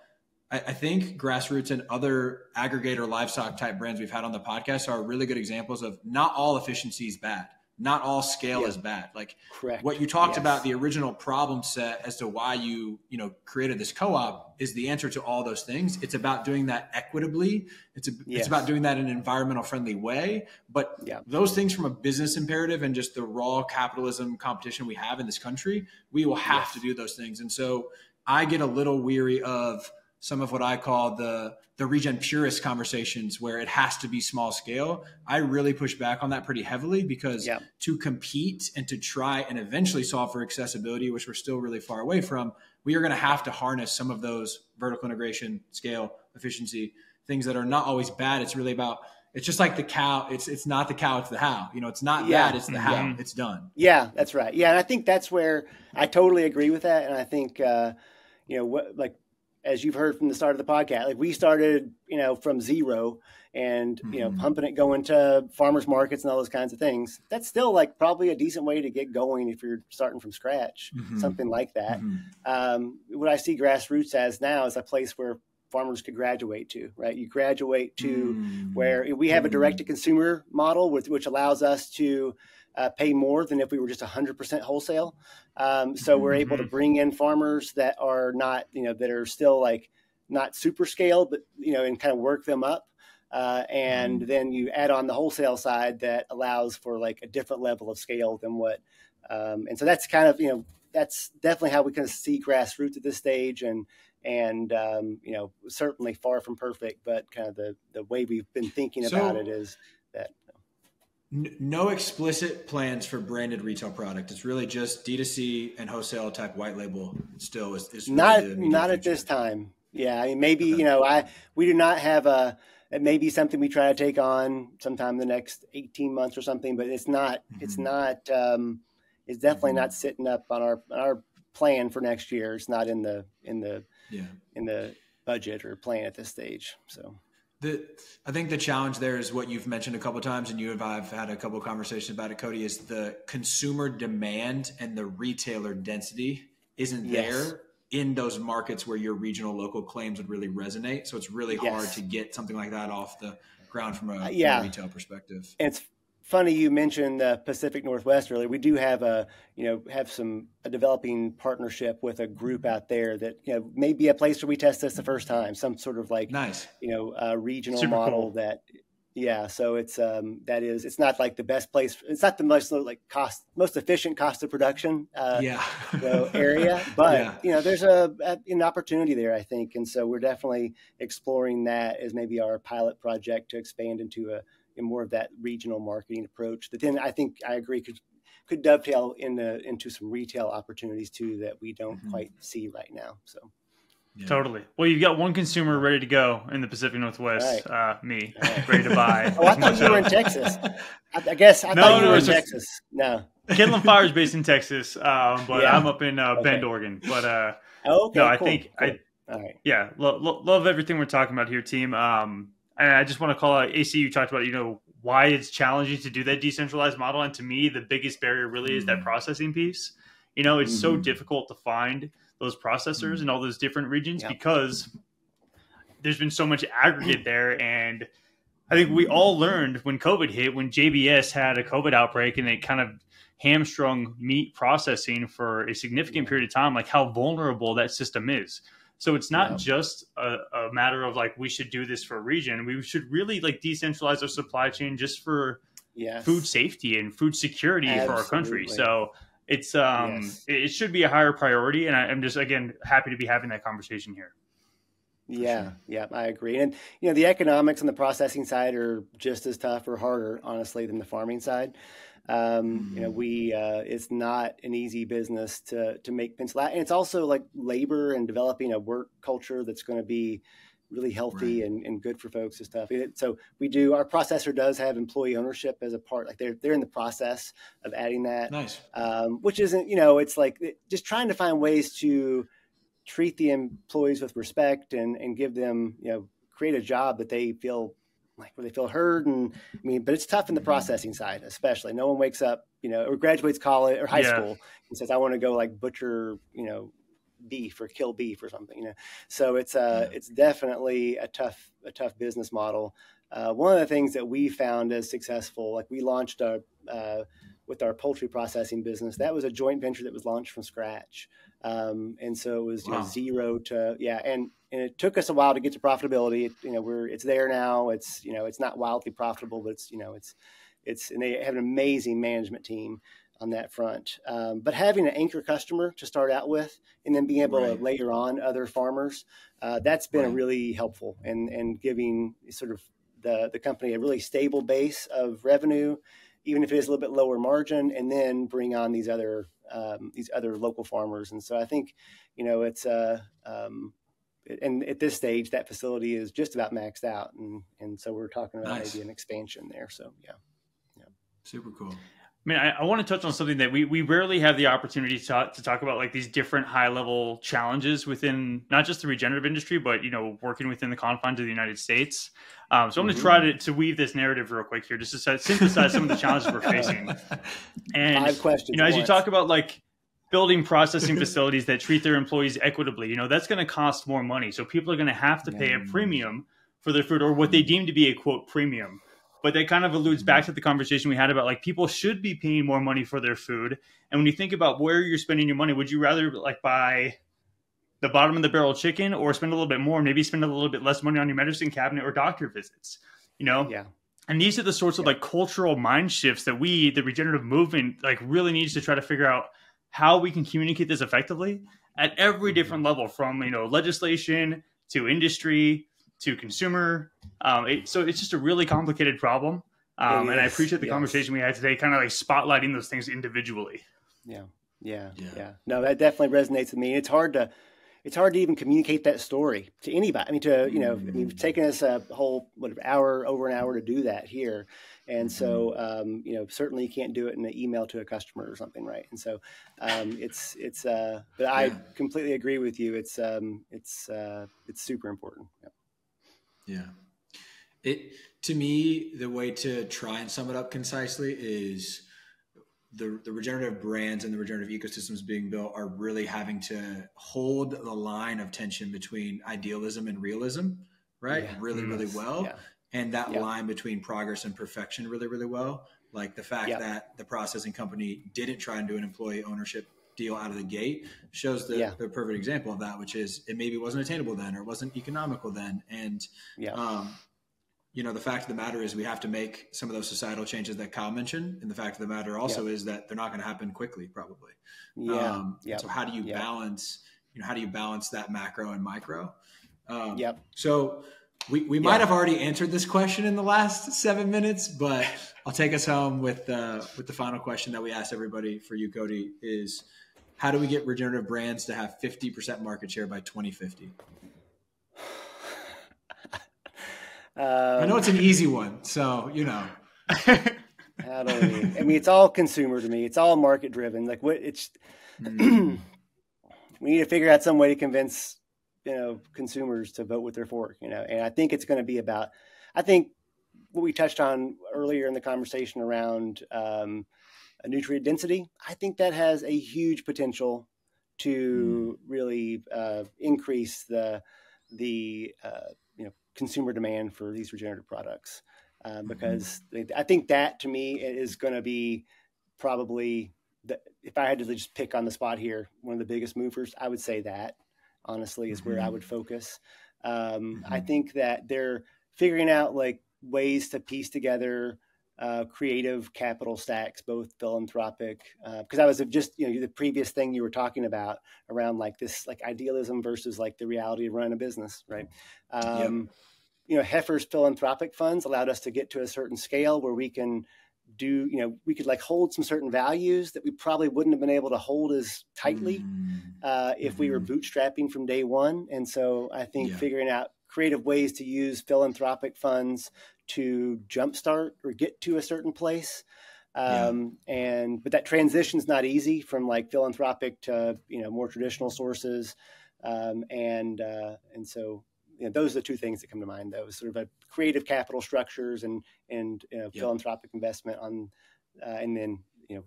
I think Grass Roots and other aggregator livestock type brands we've had on the podcast are really good examples of not all efficiency is bad. Not all scale is bad. Like what you talked about, the original problem set as to why you created this co-op is the answer to all those things. It's about doing that equitably. It's about doing that in an environmental friendly way. But those things from a business imperative and just the raw capitalism competition we have in this country, we will have to do those things. And so I get a little weary of some of what I call the regen purist conversations where it has to be small scale. I really push back on that pretty heavily because to compete and to try and eventually solve for accessibility, which we're still really far away from, we are going to have to harness some of those vertical integration, scale, efficiency, things that are not always bad. It's really about, it's just like the cow. It's not the cow, it's the how. It's not that, it's the how. It's done. Yeah, that's right. Yeah, and I think that's where I totally agree with that. And I think, as you've heard from the start of the podcast, like we started, from zero and, pumping it, going to farmers markets and all those kinds of things. That's still like probably a decent way to get going if you're starting from scratch, something like that. What I see Grass Roots as now is a place where farmers could graduate to, right? You graduate to where we have a direct to consumer model which allows us to pay more than if we were just 100% wholesale. So we're able to bring in farmers that are not, that are still like not super scale, but, and kind of work them up. And then you add on the wholesale side that allows for like a different level of scale than what, and so that's kind of, that's definitely how we kind of see Grass Roots at this stage. And certainly far from perfect, but kind of the way we've been thinking about it is that. No explicit plans for branded retail product. It's really just D2C and wholesale type white label still is really not at this time. Yeah. I mean, maybe, we do not have it may be something we try to take on sometime in the next 18 months or something, but it's not, it's definitely not sitting up on our plan for next year. It's not in the budget or plan at this stage. So. I think the challenge there is what you've mentioned a couple of times, and you and I have had a couple of conversations about it, Cody, is the consumer demand and the retailer density isn't there in those markets where your regional local claims would really resonate. So it's really hard to get something like that off the ground from a retail perspective. And it's funny you mentioned the Pacific Northwest earlier. We do have a developing partnership with a group out there that may be a place where we test this the first time. Some sort of like regional Super model cool. that Yeah, so it's it's not like the best place. It's not the most most efficient cost of production area, but there's an opportunity there, I think, and so we're definitely exploring that as maybe our pilot project to expand into a more of that regional marketing approach. That then I think I agree could dovetail into some retail opportunities too that we don't quite see right now. So. Yeah. Totally. Well, you've got one consumer ready to go in the Pacific Northwest, me, ready to buy. I thought you were in Texas. I thought you were in Texas. No. Kindle Fire is based in Texas, but I'm up in Bend, Oregon. But I think all right. Love everything we're talking about here, team. And I just want to call out AC. You talked about why it's challenging to do that decentralized model, and to me, the biggest barrier really is that processing piece. It's so difficult to find those processors in all those different regions because there's been so much aggregate there. And I think we all learned when COVID hit, when JBS had a COVID outbreak and it kind of hamstrung meat processing for a significant period of time, like how vulnerable that system is. So it's not just a matter of like, we should do this for a region. We should really like decentralize our supply chain just for food safety and food security for our country. So it's it should be a higher priority, and I'm just again happy to be having that conversation here. Yeah, I agree. And the economics on the processing side are just as tough or harder, honestly, than the farming side. It's not an easy business to make pencil out, and it's also like labor and developing a work culture that's going to be really healthy and good for folks and stuff. So our processor does have employee ownership as a part, like they're in the process of adding that. Nice. Which isn't, it's like just trying to find ways to treat the employees with respect and give them, create a job that they feel like where they feel heard. And but it's tough in the processing side, especially. No one wakes up, or graduates college or high school and says, I want to go like butcher, beef or kill beef or something, So it's definitely a tough business model. One of the things that we found as successful, like we launched with our poultry processing business, that was a joint venture that was launched from scratch. And so it was zero to, and it took us a while to get to profitability. It's there now. It's, it's not wildly profitable, but it's, and they have an amazing management team on that front. But having an anchor customer to start out with, and then being able to layer on other farmers, that's been really helpful and giving sort of the company a really stable base of revenue, even if it is a little bit lower margin, and then bring on these other local farmers. And so I think, it's and at this stage, that facility is just about maxed out. And so we're talking about maybe an expansion there. So, yeah. Super cool. I want to touch on something that we rarely have the opportunity to talk about, like these different high level challenges within not just the regenerative industry, but, working within the confines of the United States. So I'm going to try to weave this narrative real quick here, just to synthesize some of the challenges we're facing. And 5 questions. As you talk about like building processing facilities that treat their employees equitably, that's going to cost more money. So people are going to have to pay a premium for their food, or what they deem to be a quote premium. But that kind of alludes back to the conversation we had about like people should be paying more money for their food. And when you think about where you're spending your money, would you rather like buy the bottom of the barrel chicken, or spend a little bit more, maybe spend a little bit less money on your medicine cabinet or doctor visits, Yeah. And these are the sorts of like cultural mind shifts that the regenerative movement, like really needs to try to figure out how we can communicate this effectively at every different level, from, legislation to industry to consumer. So it's just a really complicated problem. And I appreciate the conversation we had today, kind of like spotlighting those things individually. Yeah. No, that definitely resonates with me. It's hard to even communicate that story to anybody. It's taken us a whole over an hour to do that here. And so, certainly you can't do it in an email to a customer or something. Right. And so, but I completely agree with you. It's super important. To me, the way to try and sum it up concisely is the regenerative brands and the regenerative ecosystems being built are really having to hold the line of tension between idealism and realism, right? Really well. Yeah. And that line between progress and perfection really, really well. Like the fact that the processing company didn't try and do an employee ownership deal out of the gate shows the perfect example of that, which is it maybe wasn't attainable then, or it wasn't economical then. And, the fact of the matter is we have to make some of those societal changes that Kyle mentioned. And the fact of the matter also is that they're not going to happen quickly, probably. So how do you balance, how do you balance that macro and micro? So we might have already answered this question in the last 7 minutes, but I'll take us home with the final question that we asked everybody for you, Cody, is how do we get regenerative brands to have 50% market share by 2050? I know it's an easy one, so How do we? I mean, it's all consumer to me. It's all market driven. Like we need to figure out some way to convince consumers to vote with their fork. And I think it's going to be about. I think what we touched on earlier in the conversation around nutrient density. I think that has a huge potential to really increase the consumer demand for these regenerative products, because I think that to me is going to be probably, if I had to just pick on the spot here, one of the biggest movers, I would say that honestly is where I would focus. I think that they're figuring out like ways to piece together creative capital stacks, both philanthropic, because I was just, the previous thing you were talking about around like this, like idealism versus like the reality of running a business, right? Heifer's philanthropic funds allowed us to get to a certain scale where we can do, we could like hold some certain values that we probably wouldn't have been able to hold as tightly if we were bootstrapping from day one. And so I think figuring out creative ways to use philanthropic funds to jumpstart or get to a certain place. But that transition is not easy from like philanthropic to, more traditional sources. And so, those are the two things that come to mind, though, sort of a creative capital structures and philanthropic investment on, and then,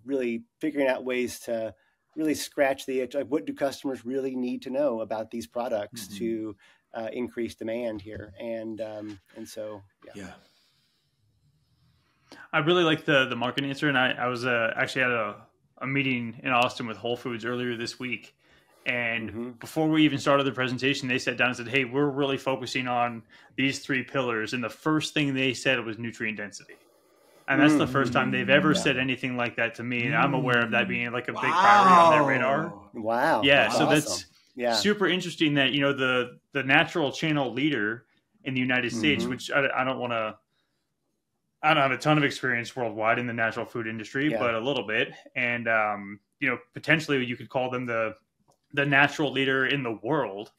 really figuring out ways to really scratch the itch. Like, what do customers really need to know about these products to increase demand here? And so, I really like the market answer. And I was actually at a meeting in Austin with Whole Foods earlier this week. And before we even started the presentation, they sat down and said, hey, we're really focusing on these 3 pillars. And the first thing they said was nutrient density. And that's the first time they've ever said anything like that to me. And I'm aware of that being like a big priority on their radar. Wow. Yeah. That's so awesome. That's super interesting that, the natural channel leader in the United States, which I don't have a ton of experience worldwide in the natural food industry, but a little bit. And, potentially you could call them the natural leader in the world.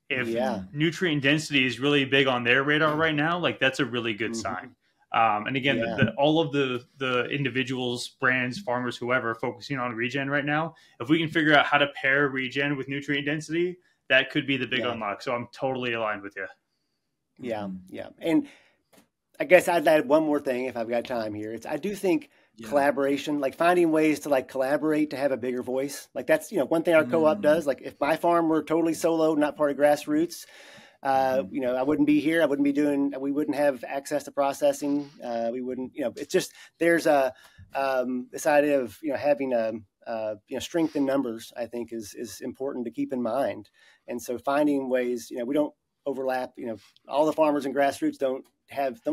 If nutrient density is really big on their radar right now, like that's a really good sign. And again, all of the individuals, brands, farmers, whoever focusing on Regen right now, if we can figure out how to pair Regen with nutrient density, that could be the big unlock. So I'm totally aligned with you. Yeah. And I guess I'd add one more thing if I've got time here. I do think collaboration, like finding ways to like collaborate to have a bigger voice. Like that's, one thing our co-op does. Like if my farm were totally solo, not part of Grass Roots, I wouldn't be here. We wouldn't have access to processing. We wouldn't, it's just, there's this idea of, having strength in numbers, I think is important to keep in mind. And so finding ways, we don't overlap, all the farmers in Grass Roots don't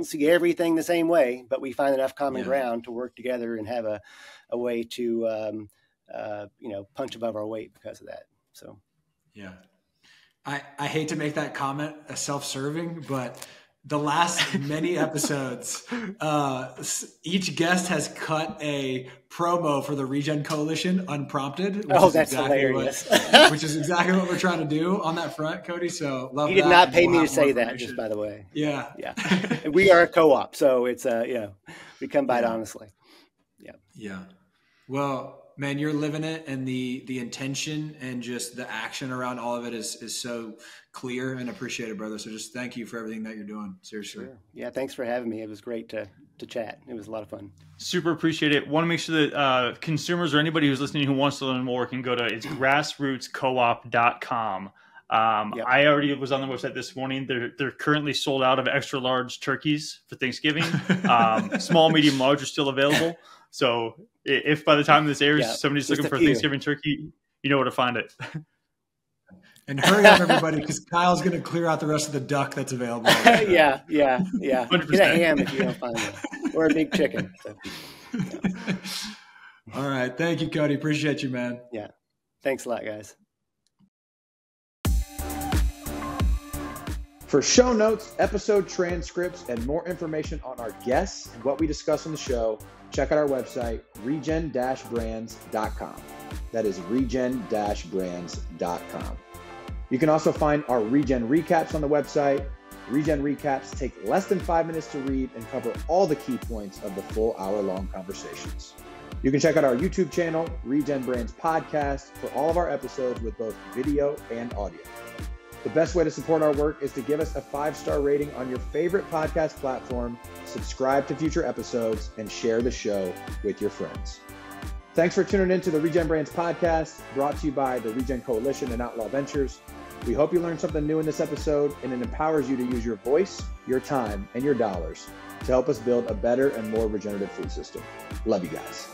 see everything the same way, but we find enough common ground to work together and have a way to, punch above our weight because of that. So, I hate to make that comment self-serving, but the last many episodes, each guest has cut a promo for the Regen Coalition unprompted. That's hilarious. Which is exactly what we're trying to do on that front, Cody. So love that. He did not pay me to say that, just by the way. Yeah. We are a co-op, so it's we come by it honestly. Yeah. Well, man, you're living it, and the intention and just the action around all of it is so clear and appreciated, brother. So just thank you for everything that you're doing. Seriously. Sure. Yeah. Thanks for having me. It was great to chat. It was a lot of fun. Super appreciate it. Want to make sure that consumers or anybody who's listening who wants to learn more can go to it's grassrootscoop.com. I already was on the website this morning. They're currently sold out of extra large turkeys for Thanksgiving. Small, medium, large are still available. So if by the time this airs, somebody's looking for a Thanksgiving turkey, you know where to find it. And hurry up, everybody, because Kyle's going to clear out the rest of the duck that's available. Yeah. 100%. Get a ham if you don't find it, or a big chicken. So, All right. Thank you, Cody. Appreciate you, man. Yeah. Thanks a lot, guys. For show notes, episode transcripts, and more information on our guests and what we discuss on the show, check out our website, regen-brands.com. That is regen-brands.com. You can also find our Regen recaps on the website. Regen recaps take less than 5 minutes to read and cover all the key points of the full hour-long conversations. You can check out our YouTube channel, Regen Brands Podcast, for all of our episodes with both video and audio. The best way to support our work is to give us a 5-star rating on your favorite podcast platform, subscribe to future episodes, and share the show with your friends. Thanks for tuning in to the Regen Brands Podcast, brought to you by the Regen Coalition and Outlaw Ventures. We hope you learned something new in this episode, and it empowers you to use your voice, your time, and your dollars to help us build a better and more regenerative food system. Love you guys.